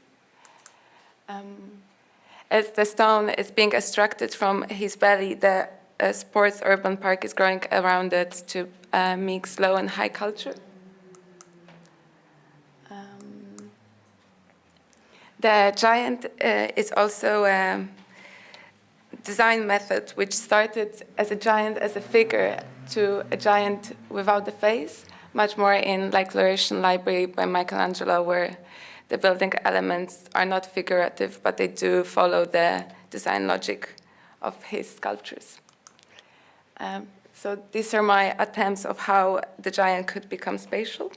As the stone is being extracted from his belly, the sports urban park is growing around it to mix low and high culture. The giant is also a design method which started as a giant as a figure to a giant without the face, much more in like Laurentian Library by Michelangelo, where the building elements are not figurative, but they do follow the design logic of his sculptures. So these are my attempts of how the giant could become spatial.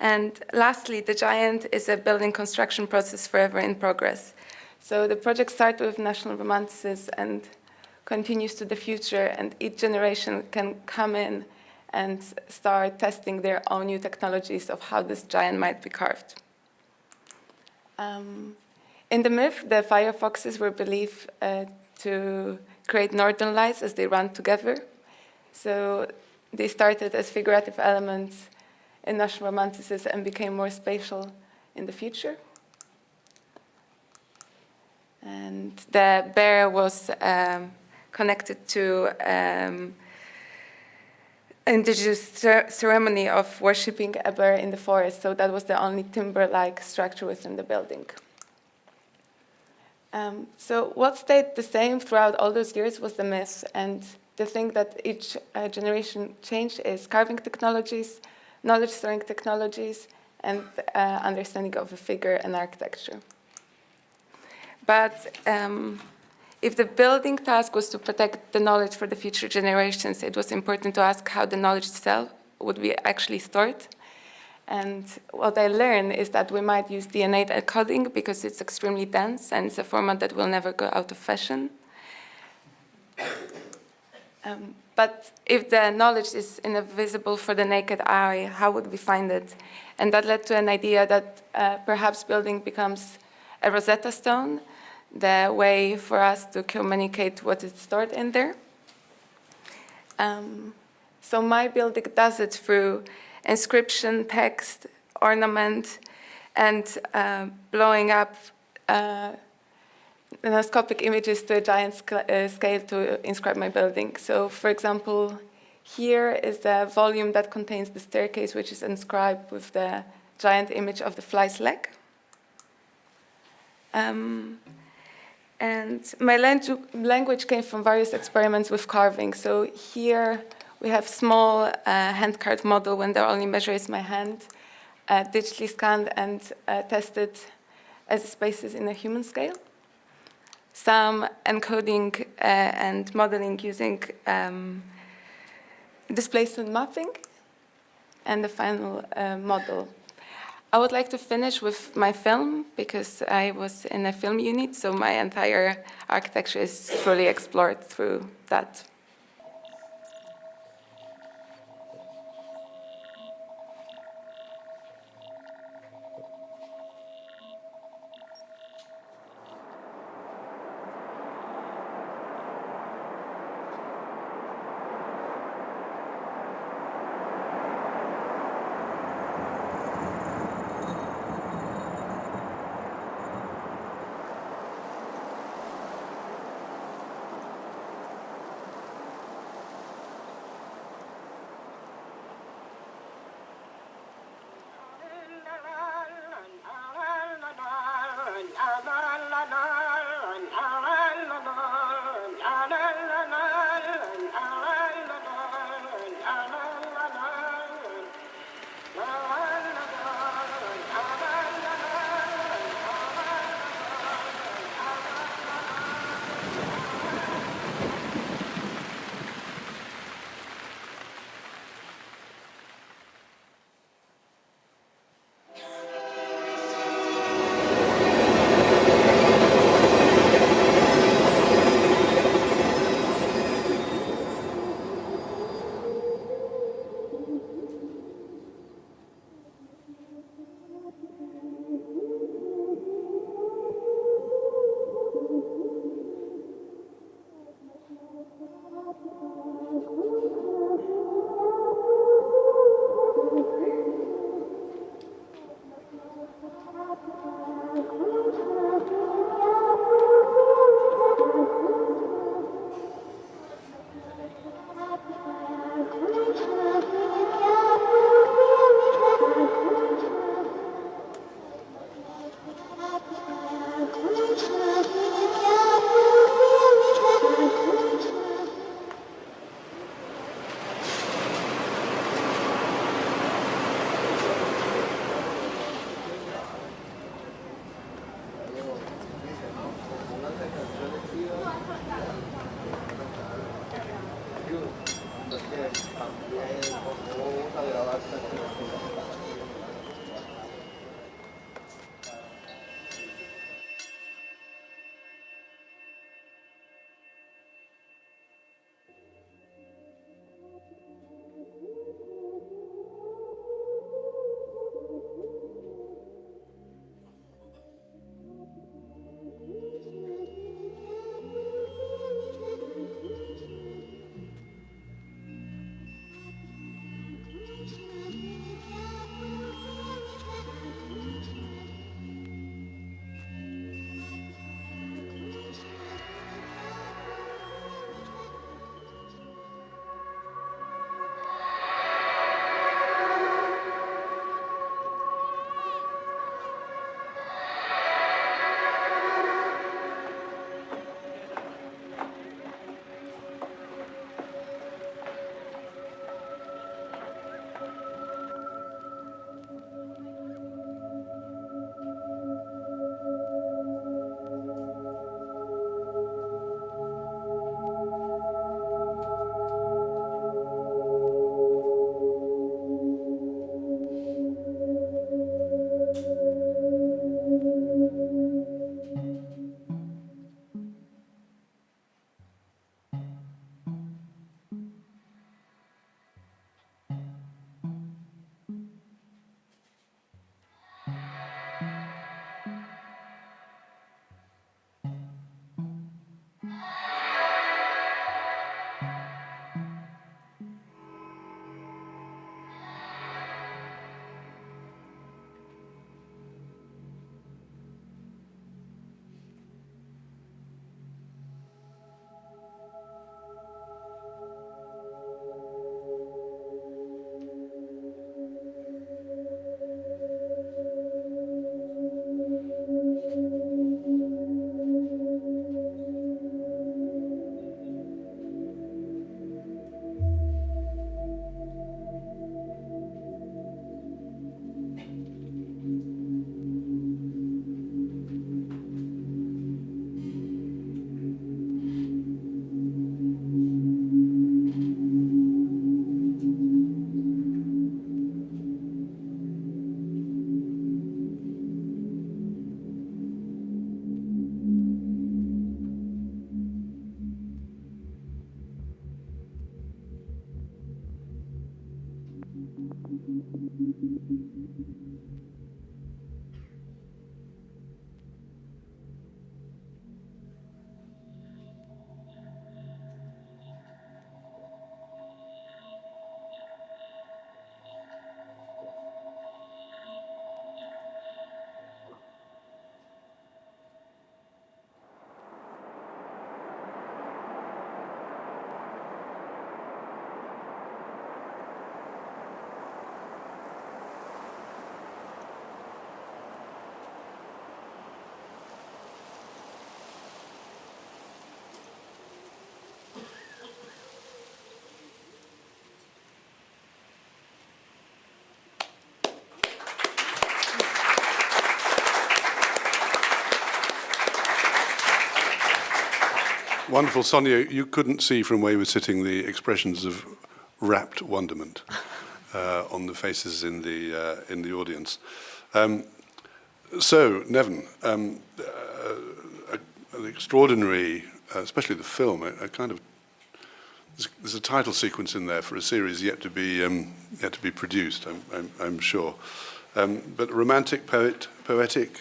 And lastly, the giant is a building construction process forever in progress. So the project started with national romanticism and continues to the future, and each generation can come in and start testing their own new technologies of how this giant might be carved. In the myth, the fire foxes were believed to create northern lights as they run together. So they started as figurative elements in national romanticism and became more spatial in the future. And the bear was connected to indigenous ceremony of worshipping a bear in the forest, so that was the only timber-like structure within the building. So what stayed the same throughout all those years was the myth, and the thing that each generation changed is carving technologies, knowledge storing technologies, and understanding of a figure and architecture. But if the building task was to protect the knowledge for the future generations, it was important to ask how the knowledge itself would be actually stored. And what I learned is that we might use DNA encoding because it's extremely dense and it's a format that will never go out of fashion. But if the knowledge is invisible for the naked eye, how would we find it? And that led to an idea that perhaps building becomes a Rosetta Stone, the way for us to communicate what is stored in there. So my building does it through inscription, text, ornament, and blowing up nanoscopic images to a giant scale to inscribe my building. So, for example, here is the volume that contains the staircase, which is inscribed with the giant image of the fly's leg. And my language came from various experiments with carving. So here we have small hand-carved model when the only measure is my hand, digitally scanned and tested as spaces in a human scale. Some encoding and modeling using displacement mapping, and the final model. I would like to finish with my film because I was in a film unit, so my entire architecture is fully explored through that. Wonderful. Sonia, you couldn't see from where you were sitting the expressions of rapt wonderment on the faces in the audience. So, Nevin, an extraordinary, especially the film, a kind of, there's a title sequence in there for a series yet to be produced, I'm sure. But romantic, poetic,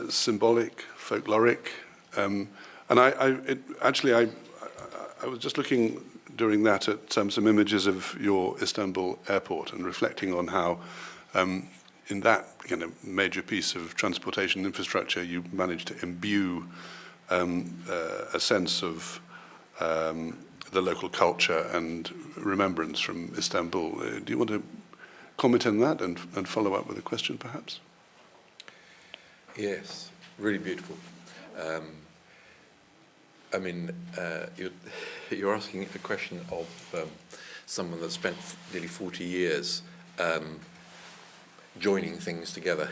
symbolic, folkloric, and I was just looking during that at some images of your Istanbul airport and reflecting on how, in that major piece of transportation infrastructure, you managed to imbue a sense of the local culture and remembrance from Istanbul. Do you want to comment on that and follow up with a question, perhaps? Yes, really beautiful. I mean, you're asking a question of someone that spent nearly 40 years joining things together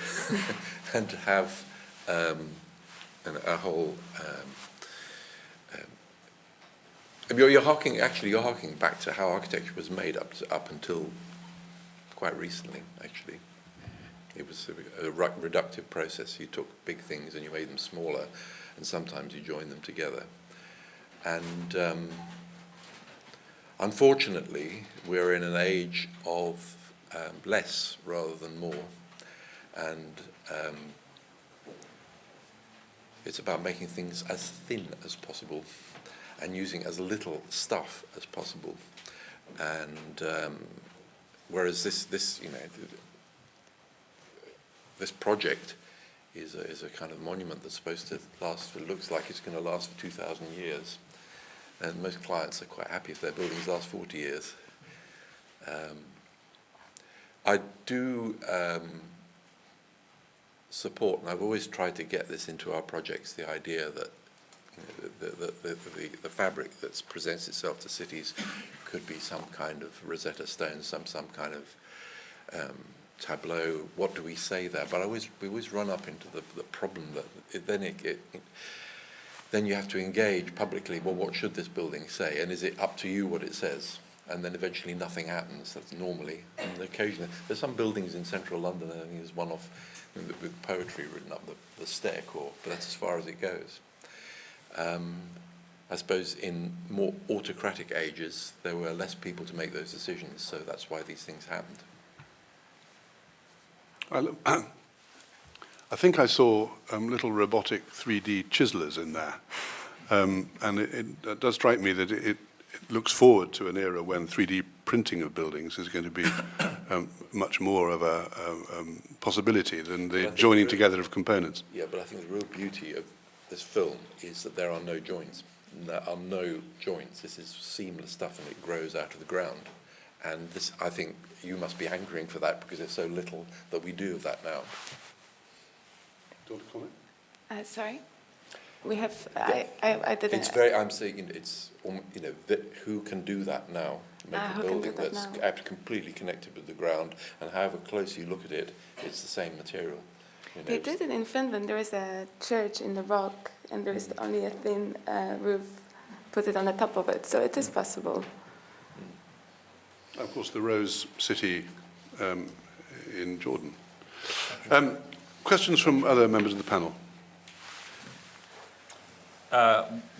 and to have a whole. You're harking back to how architecture was made up until quite recently. Actually, it was a reductive process. You took big things and you made them smaller, and sometimes you joined them together. And unfortunately, we're in an age of less rather than more, and it's about making things as thin as possible and using as little stuff as possible. And whereas this project is a kind of monument that's supposed to last. It looks like it's going to last for 2,000 years, and most clients are quite happy if their buildings last 40 years. I do support, and I've always tried to get this into our projects, the idea that the fabric that presents itself to cities could be some kind of Rosetta Stone, some kind of tableau. What do we say there? But we always run up into the problem that then you have to engage publicly. Well, what should this building say? And is it up to you what it says? And then eventually nothing happens. That's normally. And occasionally, there's some buildings in central London. I think there's one off with poetry written up the stair court, but that's as far as it goes. I suppose in more autocratic ages, there were less people to make those decisions, so that's why these things happened. I think I saw little robotic 3D chiselers in there, and it does strike me that it looks forward to an era when 3D printing of buildings is going to be much more of a possibility than the joining together of components. Yeah, but I think the real beauty of this film is that there are no joints. There are no joints. This is seamless stuff, and it grows out of the ground. And this, I think, you must be hankering for that because there's so little that we do of that now. Do you want to comment? Sorry, we have. I didn't. It's very. I'm saying it's who can do that now? Make a building that's completely connected with the ground, and however close you look at it, it's the same material. They did it in Finland. There is a church in the rock, and there is only a thin roof. Put it on the top of it, so it is possible. Of course, the Rose City in Jordan. Questions from other members of the panel?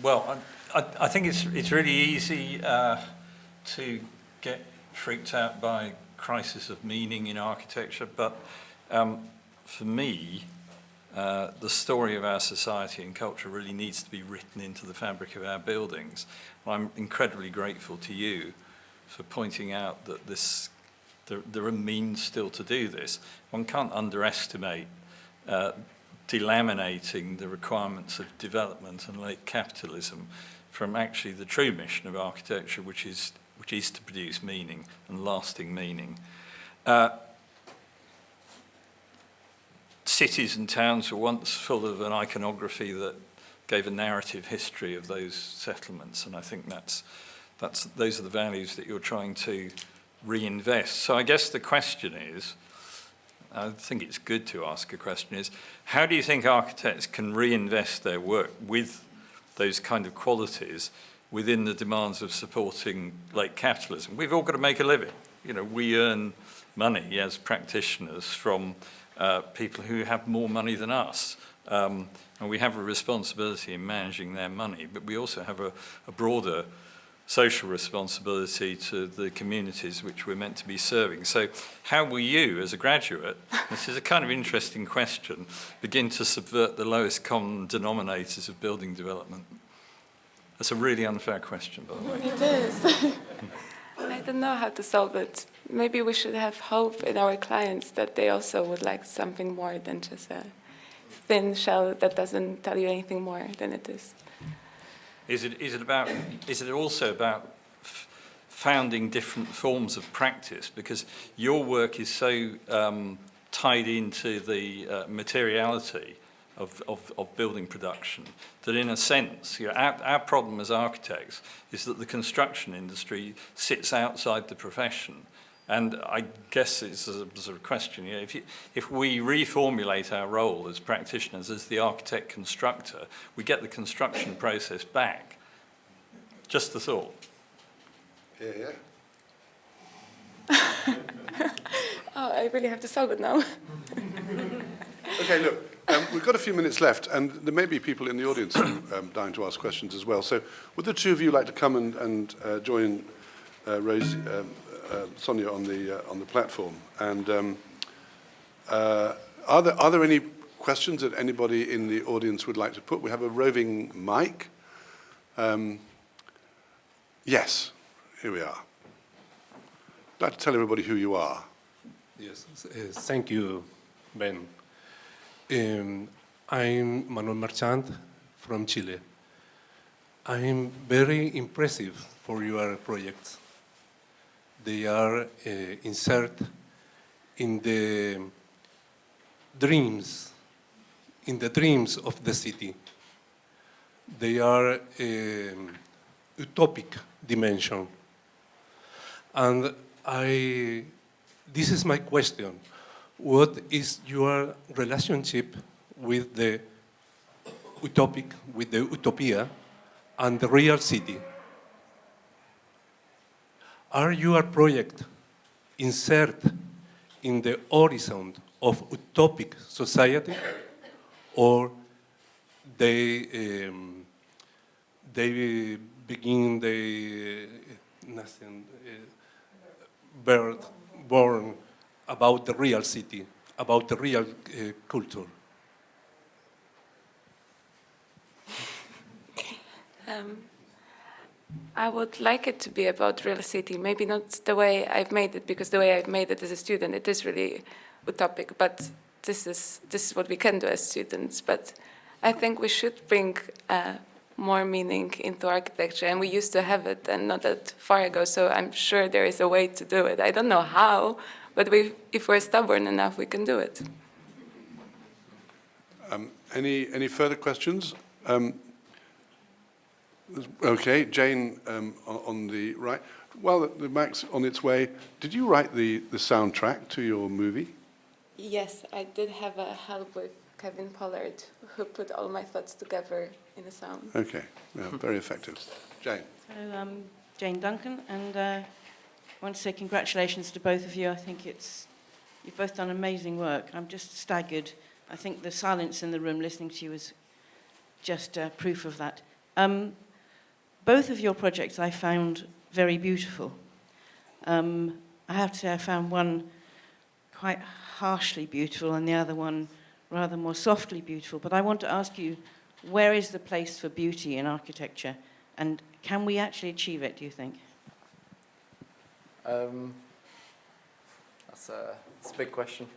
Well, I think it's really easy to get freaked out by crisis of meaning in architecture, but for me, the story of our society and culture really needs to be written into the fabric of our buildings. I'm incredibly grateful to you for pointing out that there are means still to do this. One can't underestimate delaminating the requirements of development and late capitalism from actually the true mission of architecture, which is to produce meaning and lasting meaning. Cities and towns were once full of an iconography that gave a narrative history of those settlements, and I think those are the values that you're trying to reinvest. So I guess the question is, I think it's good to ask a question, is how do you think architects can reinvest their work with those kind of qualities within the demands of supporting late capitalism? We've all got to make a living. We earn money as practitioners from people who have more money than us. And we have a responsibility in managing their money, but we also have a broader social responsibility to the communities which we're meant to be serving. So how will you, as a graduate, this is a kind of interesting question, begin to subvert the lowest common denominators of building development? That's a really unfair question, by the way. It is. I don't know how to solve it. Maybe we should have hope in our clients that they also would like something more than just a thin shell that doesn't tell you anything more than it is. Is it also about founding different forms of practice? Because your work is so tied into the materiality of building production that, in a sense, our problem as architects is that the construction industry sits outside the profession, And I guess it's a sort of question, you know, if we reformulate our role as practitioners, as the architect-constructor, we get the construction process back. Just the thought. Yeah. Oh, I really have to solve it now. Okay, look, we've got a few minutes left, and there may be people in the audience who dying to ask questions as well. So would the two of you like to come and join Rosie, Sonia on the platform? And are there any questions that anybody in the audience would like to put? We have a roving mic. Yes, here we are. I'd like to tell everybody who you are. Yes, thank you, Ben. I'm Manuel Marchand from Chile. I'm very impressive for your projects. They are insert in the dreams of the city. They are utopic dimension. And this is my question. What is your relationship with the utopia and the real city? Are your project insert in the horizon of utopic society, or they begin born about the real city, about the real culture? I would like it to be about real city, maybe not the way I've made it, because the way I've made it as a student, it is really utopic, but this is what we can do as students. But I think we should bring more meaning into architecture, and we used to have it, and not that far ago, so I'm sure there is a way to do it. I don't know how, but if we're stubborn enough, we can do it. Any further questions? Okay, Jane on the right. Well, the mic's on its way. Did you write the soundtrack to your movie? Yes, I did have a help with Kevin Pollard, who put all my thoughts together in a sound. Okay, yeah, very effective. Jane. So, Jane Duncan, and I want to say congratulations to both of you. I think you've both done amazing work. I'm just staggered. I think the silence in the room listening to you is just proof of that. Both of your projects I found very beautiful. I have to say I found one quite harshly beautiful and the other one rather more softly beautiful. But I want to ask you, where is the place for beauty in architecture? And can we actually achieve it, do you think? That's a big question.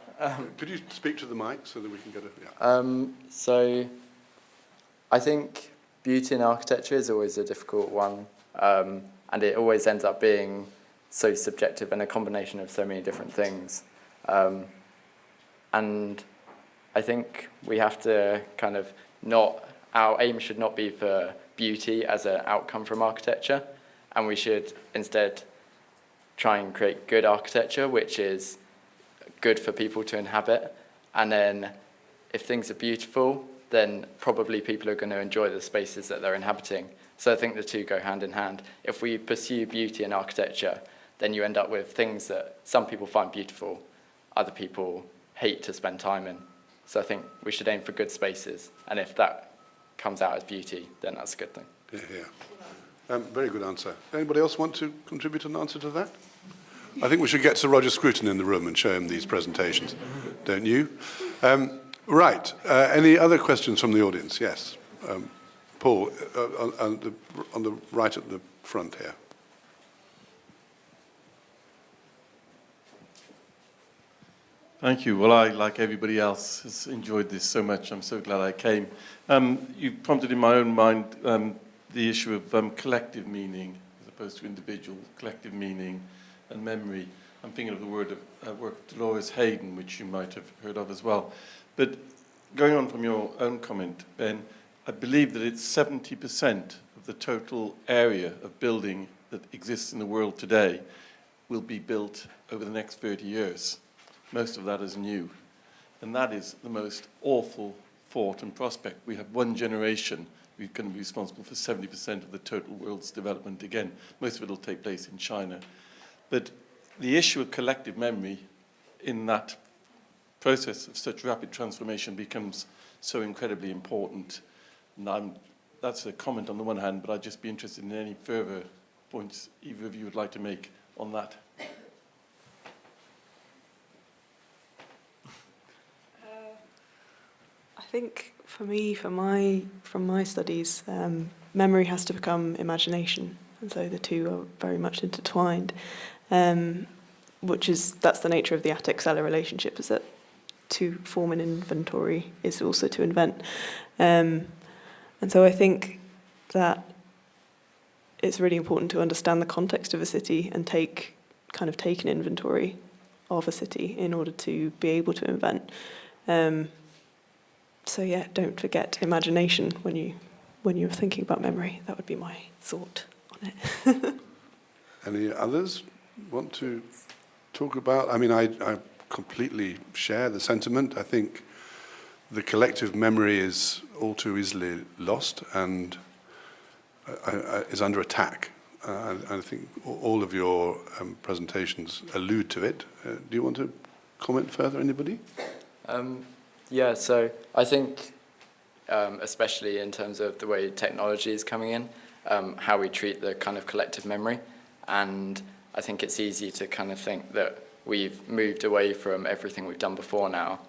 Could you speak to the mic so that we can get a... Yeah. So I think beauty in architecture is always a difficult one, and it always ends up being so subjective and a combination of so many different things. And I think we have to kind of our aim should not be for beauty as an outcome from architecture, and we should instead try and create good architecture, which is good for people to inhabit. And then if things are beautiful, then probably people are going to enjoy the spaces that they're inhabiting. So I think the two go hand in hand. If we pursue beauty in architecture, then you end up with things that some people find beautiful, other people hate to spend time in. So I think we should aim for good spaces. And if that comes out as beauty, then that's a good thing. Yeah. Very good answer. Anybody else want to contribute an answer to that? I think we should get Sir Roger Scruton in the room and show him these presentations, don't you? Right. Any other questions from the audience? Yes. Paul, on the right at the front here. Thank you. Well, I, like everybody else, has enjoyed this so much. I'm so glad I came. You prompted in my own mind the issue of collective meaning as opposed to individual, collective meaning and memory. I'm thinking of the work of Dolores Hayden, which you might have heard of as well. But going on from your own comment, Ben, I believe that it's 70% of the total area of building that exists in the world today will be built over the next 30 years. Most of that is new. And that is the most awful thought and prospect. We have one generation. We're going to be responsible for 70% of the total world's development again. Most of it will take place in China. But the issue of collective memory in that process of such rapid transformation becomes so incredibly important. And that's a comment on the one hand, but I'd just be interested in any further points either of you would like to make on that. I think for me, from my studies, memory has to become imagination, and so the two are very much intertwined. That's the nature of the attic-seller relationship, is that to form an inventory is also to invent. And so I think that it's really important to understand the context of a city and take an inventory of a city in order to be able to invent. So yeah, don't forget imagination when you're thinking about memory. That would be my thought on it. Any others want to talk about? I mean, I completely share the sentiment. I think the collective memory is all too easily lost and is under attack. I think all of your presentations allude to it. Do you want to comment further, anybody? Yeah, so I think, especially in terms of the way technology is coming in, how we treat the kind of collective memory. And I think it's easy to kind of think that we've moved away from everything we've done before now.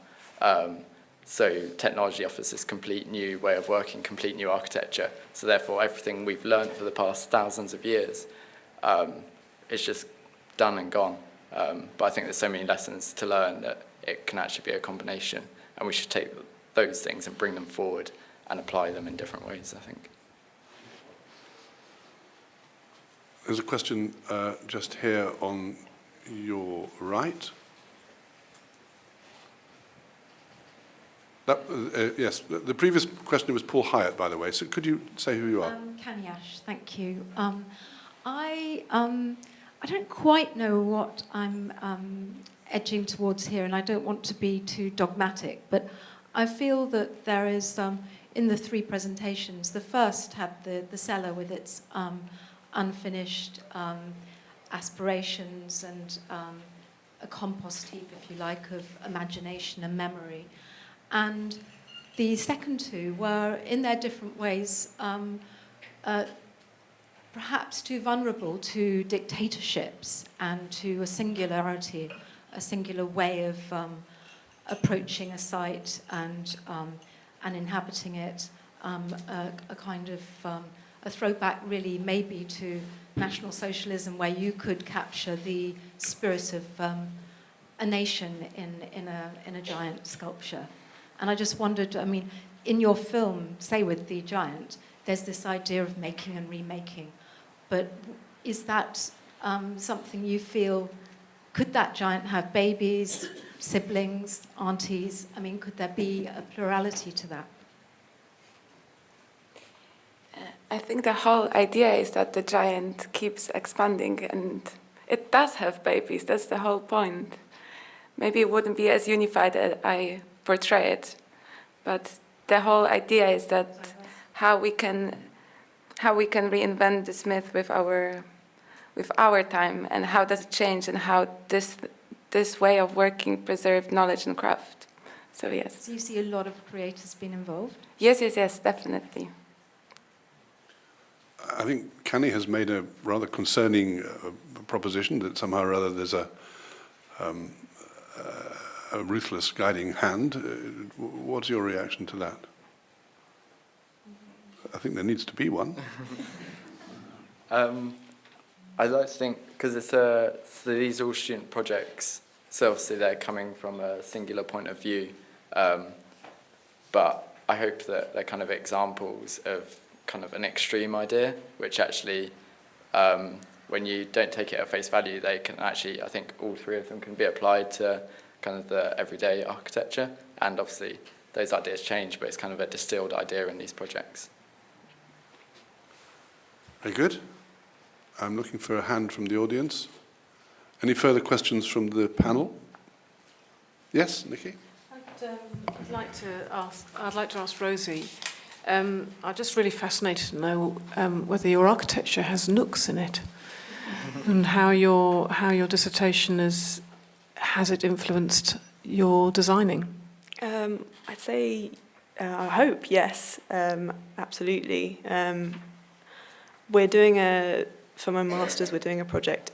So technology offers this complete new way of working, complete new architecture. So therefore, everything we've learned for the past thousands of years is just done and gone. But I think there's so many lessons to learn that it can actually be a combination. And we should take those things and bring them forward and apply them in different ways, I think. There's a question just here on your right. Yes, the previous question was Paul Hyatt, by the way. So could you say who you are? Kanyash, thank you. I don't quite know what I'm edging towards here, and I don't want to be too dogmatic, but I feel that there is, in the three presentations, the first had the cellar with its unfinished aspirations and a compost heap, if you like, of imagination and memory. And the second two were, in their different ways, perhaps too vulnerable to dictatorships and to a singularity, a singular way of approaching a site and inhabiting it, a kind of a throwback really maybe to National Socialism, where you could capture the spirit of a nation in a giant sculpture. And I just wondered, I mean, in your film, say with The Giant, there's this idea of making and remaking. But is that something you feel, could that giant have babies, siblings, aunties? I mean, could there be a plurality to that? I think the whole idea is that the giant keeps expanding and it does have babies. That's the whole point. Maybe it wouldn't be as unified as I portray it, but the whole idea is that how we can reinvent this myth with our time, and how does it change, and how this way of working preserved knowledge and craft. So yes. So you see a lot of creators being involved? Yes, definitely. I think Canny has made a rather concerning proposition that somehow or other there's a ruthless guiding hand. What's your reaction to that? I think there needs to be one. I'd like to think, because these are all student projects, so obviously they're coming from a singular point of view, but I hope that they're kind of examples of kind of an extreme idea, which actually, when you don't take it at face value, they can actually, I think all three of them can be applied to kind of the everyday architecture, and obviously those ideas change, but it's kind of a distilled idea in these projects. Very good. I'm looking for a hand from the audience. Any further questions from the panel? Yes, Nikki? I'd like to ask Rosie. I'm just really fascinated to know whether your architecture has nooks in it, and how your dissertation has it influenced your designing? I'd say, I hope, yes, absolutely. We're doing for my master's, we're doing a project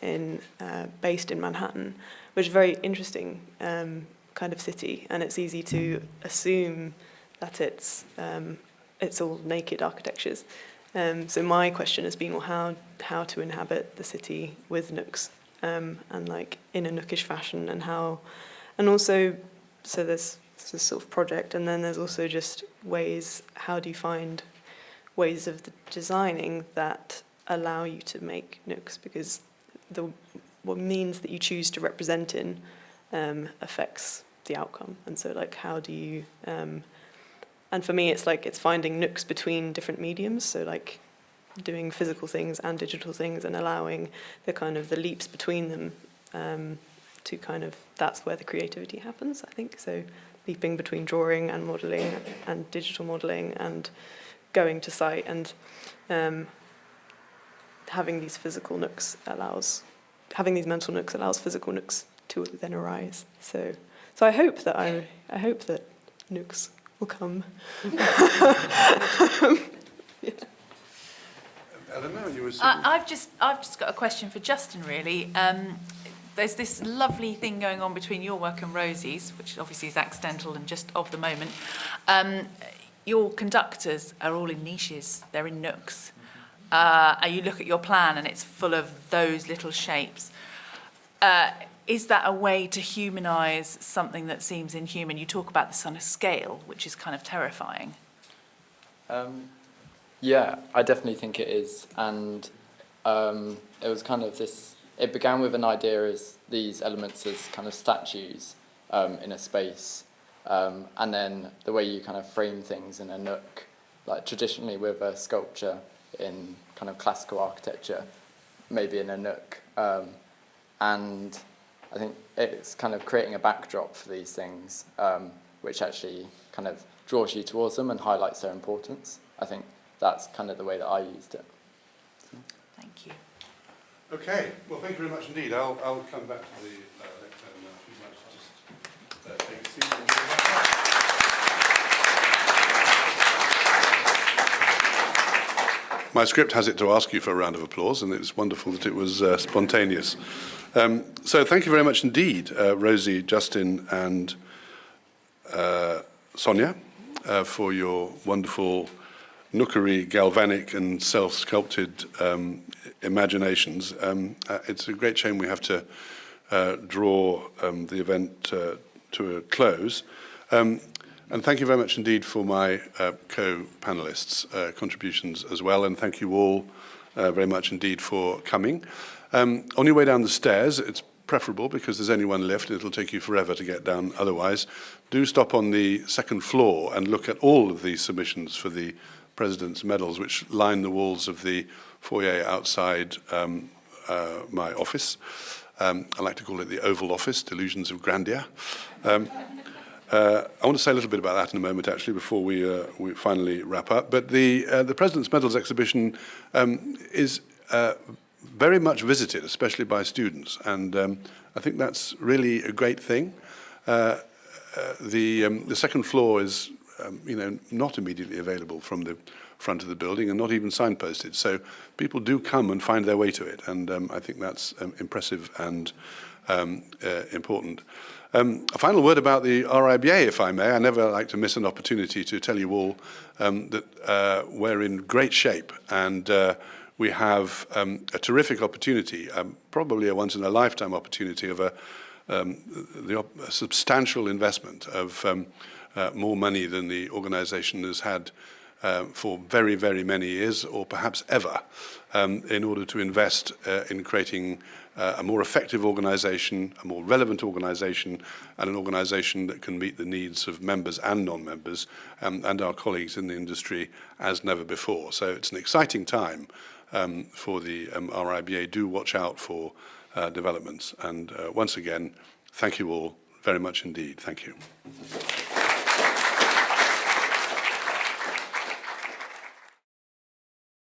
based in Manhattan, which is a very interesting kind of city, and it's easy to assume that it's all naked architectures. So my question has been, well, how to inhabit the city with nooks, and like in a nookish fashion, and also, so there's this sort of project, and then there's also just ways, how do you find ways of designing that allow you to make nooks, because what means that you choose to represent in affects the outcome. And so like how do you and for me it's finding nooks between different mediums, so like doing physical things and digital things and allowing the leaps between them to that's where the creativity happens, I think. So leaping between drawing and modelling and digital modelling and going to site and having these physical nooks having these mental nooks allows physical nooks to then arise. So I hope that nooks will come. Yeah. Eleanor, you were saying? I've just got a question for Justin, really. There's this lovely thing going on between your work and Rosie's, which obviously is accidental and just of the moment. Your conductors are all in niches, they're in nooks. And you look at your plan and it's full of those little shapes. Is that a way to humanise something that seems inhuman? You talk about this on a scale, which is kind of terrifying. Yeah, I definitely think it is. And it was kind of this, it began with an idea as these elements as kind of statues in a space. And then the way you kind of frame things in a nook, like traditionally with a sculpture in kind of classical architecture, maybe in a nook. And I think it's kind of creating a backdrop for these things, which actually kind of draws you towards them and highlights their importance. I think that's kind of the way that I used it. Thank you. Okay, well, thank you very much indeed. I'll come back to the lectern now. If you'd like to just take a seat. My script has it to ask you for a round of applause, and it was wonderful that it was spontaneous. So thank you very much indeed, Rosie, Justin, and Sonia, for your wonderful nookery, galvanic, and self-sculpted imaginations. It's a great shame we have to draw the event to a close. And thank you very much indeed for my co-panelists' contributions as well, and thank you all very much indeed for coming. On your way down the stairs, it's preferable because there's only one lift and it'll take you forever to get down otherwise. Do stop on the second floor and look at all of these submissions for the President's Medals, which line the walls of the foyer outside my office. I like to call it the Oval Office, Delusions of Grandeur. I want to say a little bit about that in a moment, actually, before we finally wrap up. But the President's Medals exhibition is very much visited, especially by students, and I think that's really a great thing. The second floor is, not immediately available from the front of the building, and not even signposted. So people do come and find their way to it, and I think that's impressive and important. A final word about the RIBA, if I may. I never like to miss an opportunity to tell you all that we're in great shape, and we have a terrific opportunity, probably a once-in-a-lifetime opportunity of a substantial investment of more money than the organisation has had for very, very many years, or perhaps ever, in order to invest in creating a more effective organisation, a more relevant organisation, and an organisation that can meet the needs of members and non-members and our colleagues in the industry as never before. So it's an exciting time for the RIBA. Do watch out for developments. And once again, thank you all very much indeed. Thank you.